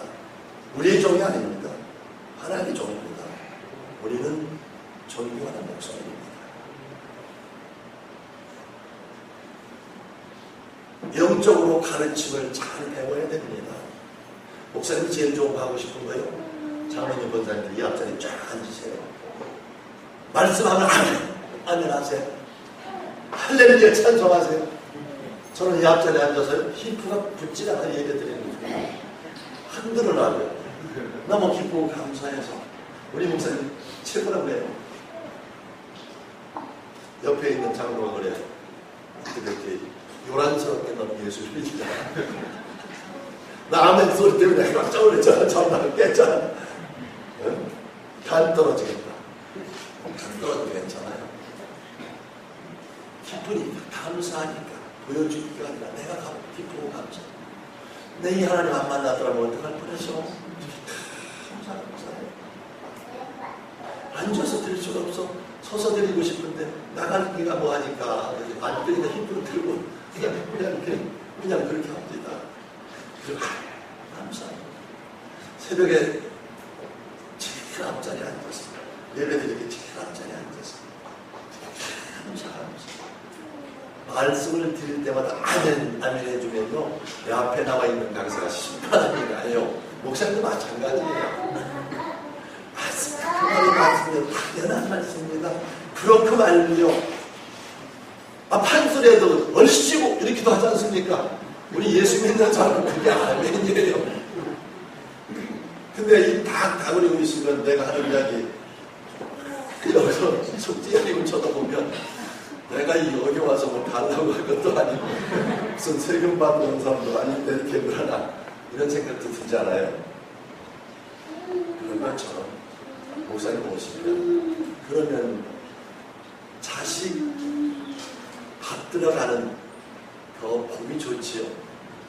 우리의 종이 아닙니다. 하나님의 종입니다. 우리는 존경하는 목사입니다. 영적으로 가르침을 잘 배워야 됩니다. 목사님이 제일 좋은 거 하고 싶은 거예요? 장로님 권사님들 이 앞자리 쫙 앉으세요. 말씀하면 아멘, 아멘 하세요. 할렐루야 찬송하세요. 저는 이 앞자리에 앉아서요, 히프가 붙지 않아 예배 드리는 거예요. 한글을 하고요. 너무 기쁘고 감사해서 우리 목사님 최고라고 해요. 옆에 있는 장로가 그래요. 그렇게 요란스럽게 너는 예수를 믿으라. 나 아멘 소리 때문에 깜짝 놀랐잖아. 전화를 깼잖아. 응? 간 떨어지겠다. 간 떨어지면 괜찮아요. 기쁘니까 감사하니까 보여주기가 아니라 내가 기쁘고 감사. 내 이 하나님 안 만나더라면 어떡할 뻔했어. 감사해요. 앉아서 드릴 수가 없어. 서서 드리고 싶은데 나가기가 뭐하니까 앉으니까 힘으로 들고 그냥 그렇게 합니다. 감사해요. 새벽에 제일 앞자리에 앉아서 예배드리기 제일 앞자리에 앉아서 감사합니다. 말씀을 드릴 때마다 아멘 아멘 해주면요, 내 앞에 나와 있는 강사가 심판하는 게 아니에요. 목사님도 마찬가지예요. 말씀, 그 말이 말씀이요, 당연한 말씀입니다. 그렇고 말고요, 판소리에도 얼씨고 이렇게도 하지 않습니까? 우리 예수 믿는 사람은 그게 아멘이에요. 근데 이 딱 다그리고 있으면 내가 하는 이야기 여기서 속 찌르고 쳐다보면 내가 여기 와서 뭐 달라고 할 것도 아니고 무슨 세금 받는 사람도 아닌데 이렇게 그러나 이런 생각도 들지 않아요? 그런 것처럼 목사님 오시면 그러면 자식 밥 들어가는 그 복이 좋지요.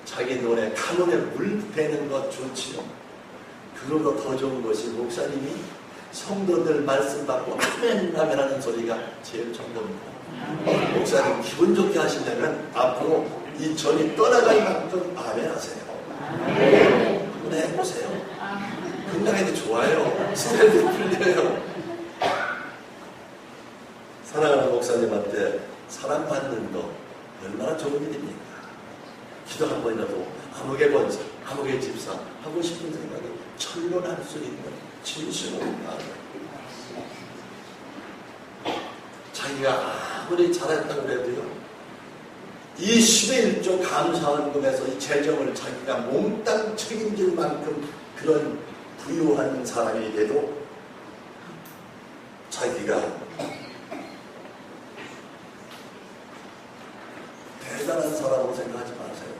자기 눈에 가문에 물 배는 것 좋지요. 그보다 더 좋은 것이 목사님이 성도들 말씀 받고 아멘 아멘 하는 소리가 제일 정답입니다. 목사님 기분 좋게 하시려면 앞으로 이 전이 떠나갈 만큼 아멘 하세요. 한번 해보세요. 건강에도 좋아요. 스트레스 풀려요. 사랑하는 목사님한테 사랑받는 거 얼마나 좋은 일입니까? 기도 한 번이라도 아무개 권사, 아무개 집사 하고 싶은 생각이 철론할 수 있는 진심으로 마음. 자기가 아무리 잘했다고 해도요, 이 10의 1조 감사원금에서 이 재정을 자기가 몽땅 책임질 만큼 그런 부유한 사람이 돼도 자기가 대단한 사람으로 생각하지 마세요.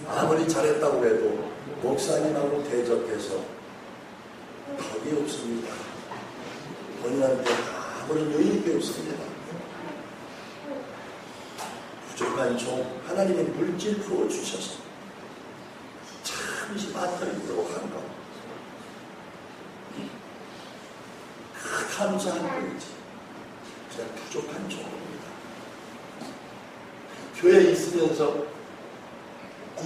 아무리 잘했다고 해도 목사님하고 대적해서 덕이 없습니다. 본인한테 아무런 유익이 없습니다. 부족한 종 하나님의 물질 부어주셔서 잠시 맡아 있도록 한 것, 그 감사한 것이지 그냥 부족한 종입니다. 교회에 있으면서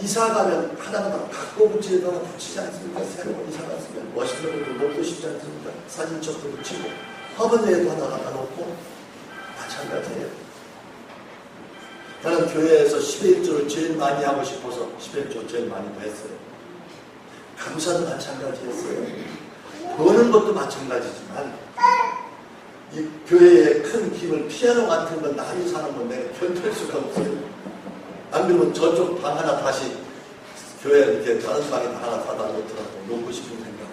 이사 가면 하나하나 갖고 붙이거나 붙이지 않습니까? 새로운 이사 갔으면 멋있는 것도 먹고 싶지 않습니까? 사진첩도 붙이고 화분에도 하나 갖다 놓고 마찬가지예요. 나는 교회에서 10의 1조를 제일 많이 하고 싶어서 10의 1조 제일 많이 했어요. 감사도 마찬가지였어요. 버는 것도 마찬가지지만 이 교회의 큰 힘을 피아노 같은 건 남이 사는 건 내가 견딜 수가 없어요. 안 그러면 저쪽 방 하나 다시 교회 이렇게 다른 방에 하나 닫아 놓더라도 놓고 싶은 생각.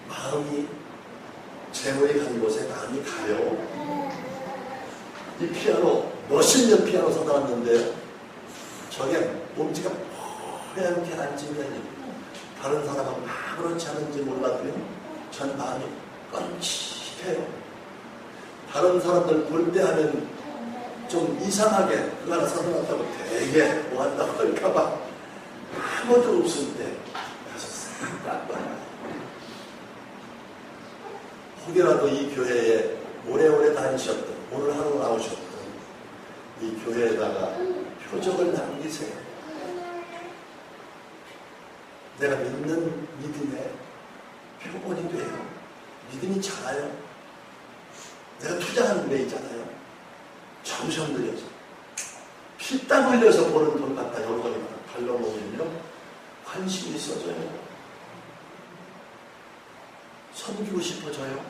마음이 재물이 간 곳에 마음이 가요. 이 피아노 몇십 년 피아노 사다 놨는데 저게 몸지가 하얗게 앉으면 다른 사람은 아무렇지 않은지 몰라도요, 전 마음이 끔찍해요. 다른 사람들 볼 때 하면 좀 이상하게 그거 하나 사다 놨다고 되게 뭐 한다고 할까봐 아무도 없을 때 가서 싹 닦아요. 혹여라도 이 교회에 오래오래 다니셨던, 오늘 하루 나오셨던 이 교회에다가 표적을 남기세요. 내가 믿는 믿음의 표본이 돼요. 믿음이 자라요. 내가 투자하는 데 있잖아요. 점점 늘려서 피땀 흘려서 버는 돈 갖다 여러분이 발로 놓고 관심이 있어져요. 섬기고 싶어져요.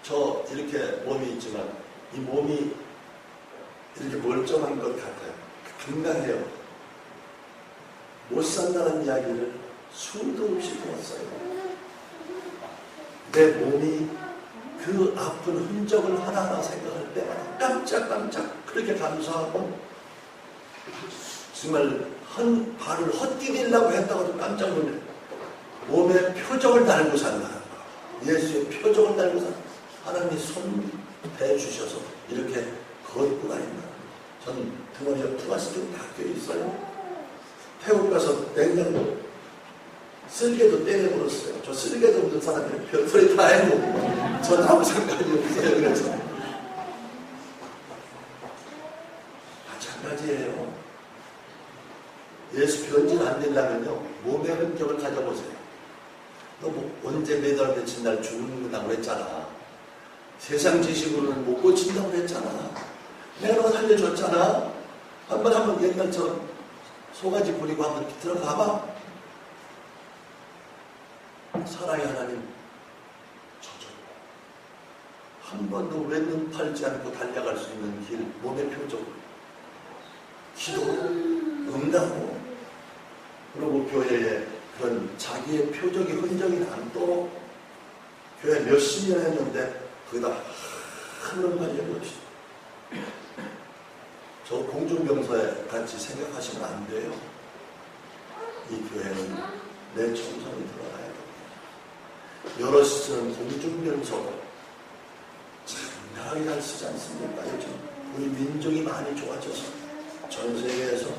저 이렇게 몸이 있지만 이 몸이 이렇게 멀쩡한 것 같아요. 건강해요. 못 산다는 이야기를 수도 없이 들었어요. 내 몸이 그 아픈 흔적을 하나하나 생각할 때마다 깜짝깜짝 그렇게 감사하고 정말 발을 헛디디려고 했다고도 깜짝 놀래요. 몸에 표적을 달고 산다는 거. 예수의 표적을 달고 산다. 하나님이 손 대주셔서 이렇게 걷고 다닌다는 거. 저는 등허리에 플라스틱이 다 껴있어요. 태국 가서 냉장고 쓸개도 떼내버렸어요. 저 쓸개도 없는 사람이 별소리 다 해놓고 저는 아무 상관이 없어요. 그래서 마찬가지예요. 예수 변진 안 되려면요 몸의 흔적을 가져보세요. 너 뭐 언제 매달 며칠 날 죽는다고 했잖아. 세상 지식으로는 못 고친다고 했잖아. 내가 너 살려줬잖아. 한번 옛날처럼 소가지 부리고 한번 들어가봐. 사랑의 하나님 저절 한 번도 왼눈 팔지 않고 달려갈 수 있는 길, 몸의 표적, 기도, 응답으로, 그리고 교회에 그런 자기의 표적이 흔적이 남도록 교회 몇십 년 했는데 거기다 한 관련이 없이 저 공중병사에 같이 생각하시면 안 돼요. 이 교회는 내 정성이 들어가야 됩니다. 여러 시즌은 공중병서도 장난하게 잘 쓰지 않습니까? 요즘 우리 민족이 많이 좋아져서 전 세계에서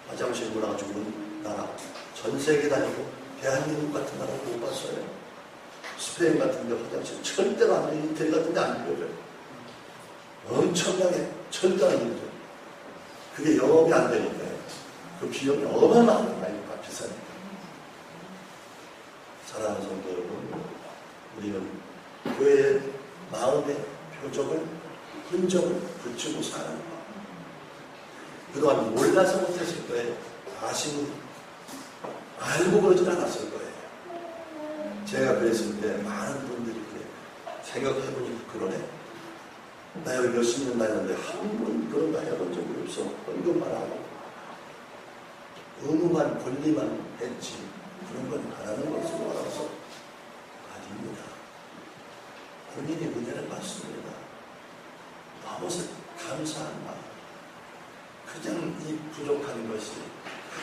화장실 문화가 좋은 나라, 전 세계 다니고 대한민국 같은 나라 못 봤어요. 스페인 같은 데 화장실 절대로 안 돼요. 이태리 같은 데 안 돼요. 엄청나게 절대 안 돼요. 그게 영업이 안 되니까요. 그 비용이 어마어마하니까 비싸니까. 사랑하는 성도 여러분, 우리는 교회의 마음의 표적을, 흔적을 붙이고 사는 것. 그동안 몰라서 못했을 거예요. 알고 그러진 않았을 거예요. 제가 그랬을 때 많은 분들이 그래. 생각해보니까 그러네. 나 여기 몇십 년 다녔는데 한 번 그런 거 해본 적이 없어. 언급만 하고 의무만 권리만 했지 그런 건 안 하는 것으로 알아서 아닙니다. 본인이 은혜를 받습니다. 너무 감사한 마음. 그냥 이 부족한 것이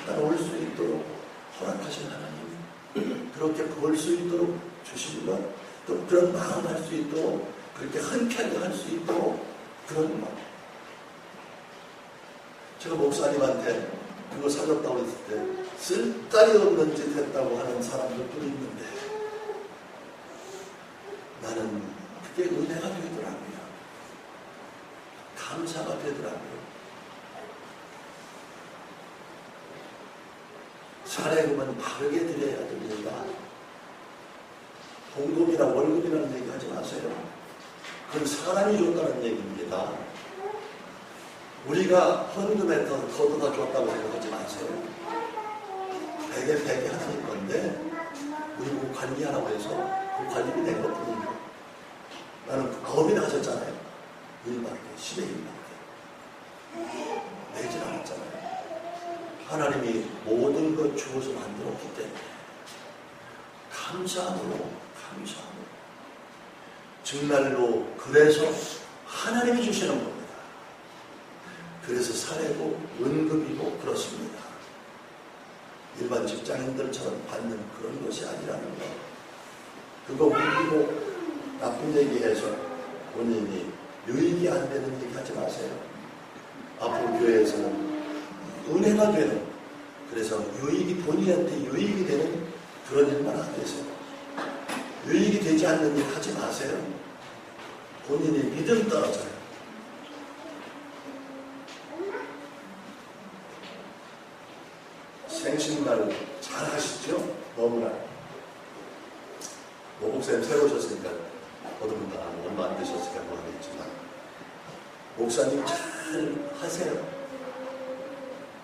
따라올 수 있도록 허락하신 하나님, 그렇게 볼 수 있도록 주신 것, 또 그런 마음 할 수 있도록, 그렇게 흔쾌하게 할 수 있도록 그런 마음. 제가 목사님한테 그거 사줬다고 했을 때 쓸데기 없는 짓 했다고 하는 사람들도 있는데 나는 그게 은혜가 되더라고요. 감사가 되더라고요. 사례금은 바르게 드려야 됩니다. 봉급이나 월급이라는 얘기 하지 마세요. 그건 사람이 줬다는 얘기입니다. 우리가 헌금에 더 거둬다 줬다고 생각하지 마세요. 베개 하나님 건데 우리 뭐 관리하라고 해서 그 관리비 낸 것뿐이고 나는 겁이 나셨잖아요. 일밖에 10의 1밖에 내질 않았잖아요. 하나님이 모든 것 주어서 만들었기 때문에 감사함으로 정말로 그래서 하나님이 주시는 겁니다. 그래서 사례고 은급이고 그렇습니다. 일반 직장인들처럼 받는 그런 것이 아니라는 거. 그거 웃기고 나쁜 얘기해서 본인이 유익이 안 되는 얘기 하지 마세요. 앞으로 교회에서는 은혜가 되는, 그래서 유익이 본인한테 유익이 되는 그런 일만 하세요. 유익이 되지 않는 일 하지 마세요. 본인이 믿음 떨어져요. 생신날 잘 하시죠? 너무나. 목사님 새로 오셨으니까 어떤 분들 얼마 안 되셨으니까 모르겠지만 목사님 잘 하세요.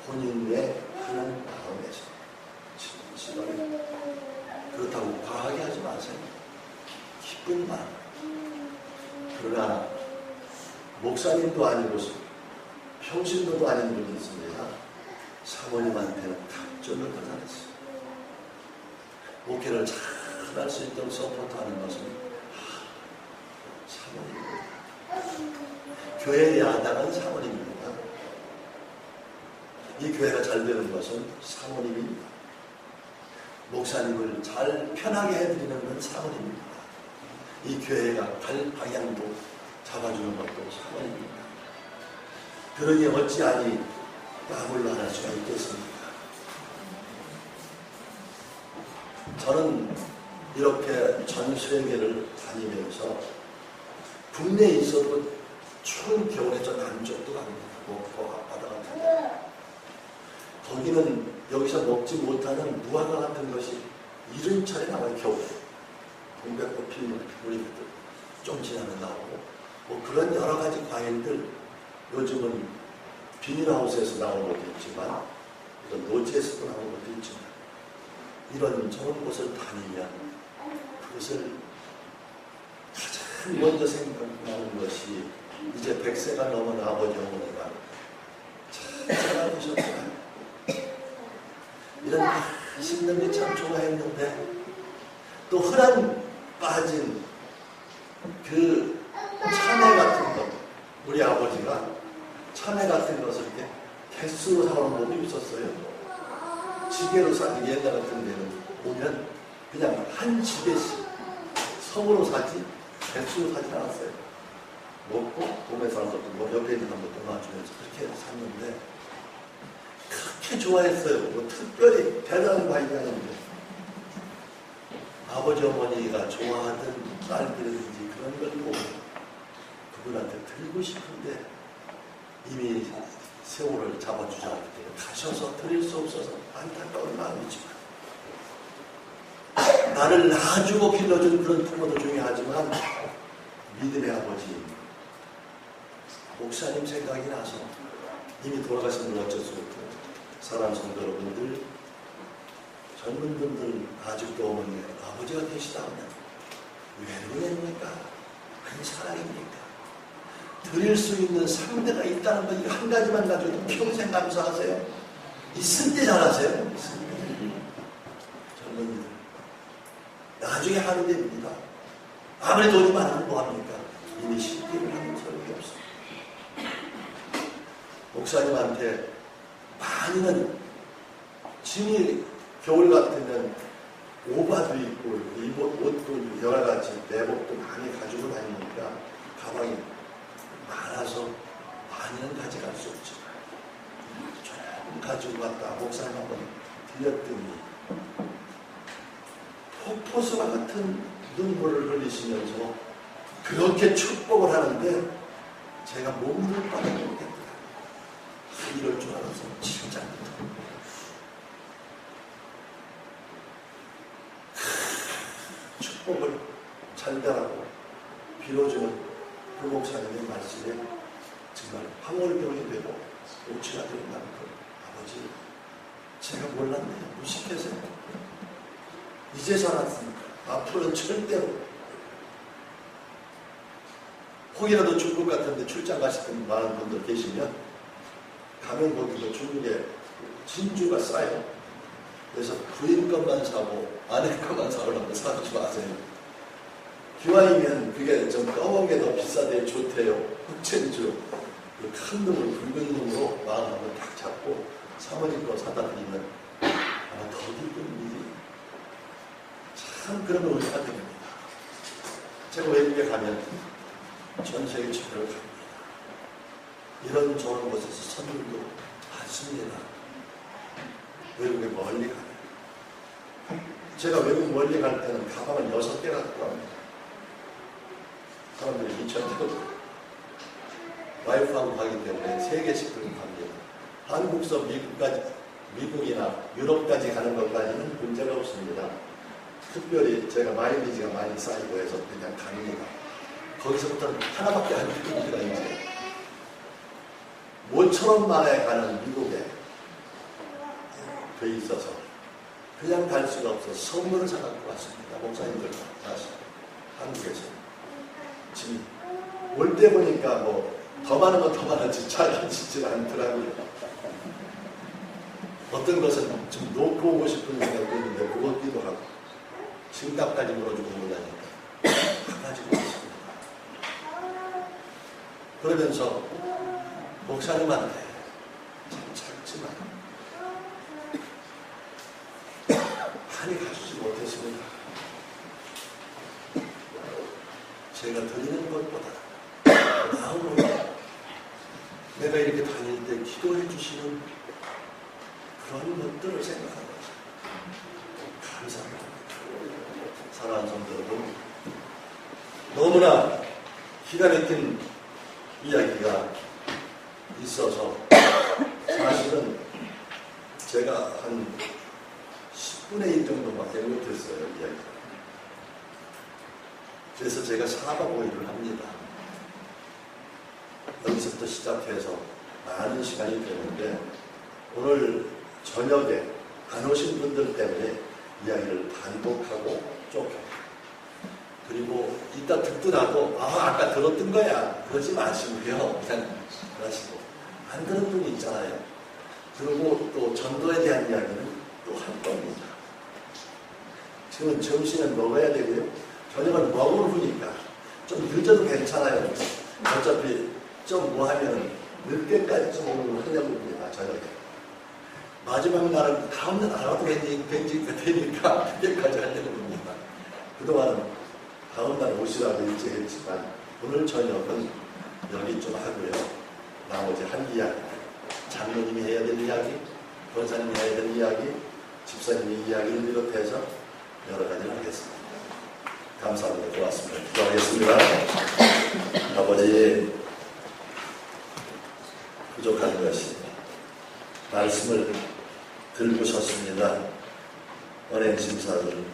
본인의 하는 마음에서 진실하게 그렇다고 과하게 하지 마세요. 기쁜 마음. 그러나 목사님도 아니고 평신도도 아닌 분이 있습니다. 사모님한테는 답정을 받아냈어요. 목회를 잘 할 수 있도록 서포트하는 것은 사모님입니다. 교회의 야당은 사모님입니다. 이 교회가 잘 되는 것은 사모님입니다. 목사님을 잘 편하게 해드리는 건 사모님입니다. 이 교회가 갈 방향도 잡아주는 것도 사모님입니다. 그러니 어찌하니 나홀로 할 수가 있겠습니까? 저는 이렇게 전 세계를 다니면서 국내에 있어도 추운 겨울에 저 남쪽도 갑니다. 목포 앞바다 같은데 거기는 여기서 먹지 못하는 무화과 같은 것이 이른철에 나와요. 겨울 동백꽃 피는 우리 좀 지나면 나오고 뭐 그런 여러 가지 과일들 요즘은 비닐하우스에서 나오는 것도 있지만 이런 노지에서도 나오는 것도 있지만 이런 좋은 곳을 다니면 그것을 가장 먼저 생각나는 것이 이제 100세가 넘은 아버지 어머니가 잘 살아보셨구나. 이런 맛있는 게 참 좋아했는데 또 흔한 빠진 그 참외 같은 것 우리 아버지가 참외 같은 것을 이렇게 개수로 사오는 것도 있었어요. 지게로 사는 옛날 같은 데는 보면 그냥 한 집에씩 성으로 사지 개수로 사지 않았어요. 먹고 동네 사람들도 뭐 옆에 있는 사람들도 놔주면서 그렇게 샀는데 그렇게 좋아했어요. 뭐 특별히 대단한 과일이었는데 아버지 어머니가 좋아하던 딸들이든지 그런 걸 보고 그분한테 드리고 싶은데 이미 세월을 잡아주지 않기 때문에 가셔서 드릴 수 없어서 안타까운 마음이지만 나를 낳아주고 길러준 그런 부모도 중요하지만 믿음의 아버지 목사님 생각이 나서 이미 돌아가신 분 어쩔 수 없고 사람 성도 여러분들 젊은 분들 아직도 어머니 아버지가 계시다 하면 왜 그러십니까? 아니 사랑입니까? 드릴 수 있는 상대가 있다는 거 이거 한 가지만 가지고도 평생 감사하세요. 있을 때 잘하세요. 젊은이들 나중에 하는 데입니다. 아무리 돈이 많으면 뭐합니까? 이미 실패를 하는 소용이 없어요. 목사님한테 많이는 짐이 겨울 같으면 오바도 있고 옷도 여러 가지 내복도 많이 가지고 다니니까 가방이 많아서 많이는 가져갈 수 없지만 조금 가지고 갔다 목사님 한번 들렸더니 폭포수와 같은 눈물을 흘리시면서 그렇게 축복을 하는데 제가 몸을 빠져보겠다. 이럴 줄 알아서 진짜 축복을 전달하고 빌어주는 그 목사님의 말씀에 정말 황홀병이 되고 오치가 되는 만큼 아버지 제가 몰랐네요. 무식해서 이제서 알았습니다. 앞으로는 절대로 혹이라도 중국 같은 데 출장 가시던 많은 분들 계시면 가면 거기서 중국에 진주가 싸요. 그래서 부인 것만 사고 아내 것만 사오라고 사지 마세요. 기왕이면 그게 좀 검은 게 더 비싸대 좋대요. 흑천주 그 큰 놈을 붉은 놈으로 마음을 딱 잡고 사모님 거 사다 드리면 아마 더 기쁜 일이 참 그런 은혜가 됩니다. 제가 외국에 가면 전 세계 최고를 갑니다. 이런 좋은 곳에서 선물도 받습니다. 외국에 멀리 가요. 제가 외국 멀리 갈 때는 가방을 6개 갖고 갑니다. 사람들이 미쳤다고 와이프하고 가기 때문에 3개씩 들고 갑니다. 한국서 미국까지, 미국이나 유럽까지 가는 것까지는 문제가 없습니다. 특별히 제가 마일리지가 많이 쌓이고 해서 그냥 갑니다. 거기서부터는 하나밖에 안 됩니다. 이제 모처럼 만에 가는 미국에 돼 있어서 그냥 갈 수가 없어서 선물을 사갖고 왔습니다. 목사님들 다시 한국에서. 지금 올 때 보니까 뭐 더 많은 건 더 많았지 작아지질 않더라고요. 어떤 것은 좀 놓고 오고 싶은 생각도 있는데 무겁기도 하고 짐값까지 물어주고 그러다니까 가지고 왔습니다. 그러면서 목사님한테 참 작지만 많이 가지지 못했습니다. 제가 드리는 것보다 마음으로 내가 이렇게 다닐 때 기도해 주시는 그런 것들을 생각하면서 감사합니다. 사랑하는 성도 여러분, 너무나 기가 막힌 이야기가 있어서 사실은 제가 한 10분의 1 정도밖에 못했어요, 이야기가. 그래서 제가 사박 5일을 합니다. 여기서부터 시작해서 많은 시간이 되는데 오늘 저녁에 안 오신 분들 때문에 이야기를 반복하고 좁혀. 그리고 이따 듣더라도 아까 들었던 거야 그러지 마시고요. 그냥 하시고 안 들은 분이 있잖아요. 그리고 또 전도에 대한 이야기는 또 할 겁니다. 지금 점심은 먹어야 되고요. 저녁은 먹을 후니까 좀 늦어도 괜찮아요. 어차피 좀 뭐 하면 늦게까지 좀 하려고 합니다. 저녁에. 마지막 날은 다음날 안 와도 되니까 그때까지 하려고 합니다. 그동안은 다음날 오시라고 일찍 했지만 오늘 저녁은 여기 좀 하고요. 나머지 한 이야기, 장로님이 해야 될 이야기, 권사님이 해야 될 이야기, 집사님의 이야기를 비롯해서 여러 가지를 하겠습니다. 감사합니다. 고맙습니다. 기도하겠습니다. 아버지, 부족한 것이 말씀을 들고 섰습니다. 은행 심사를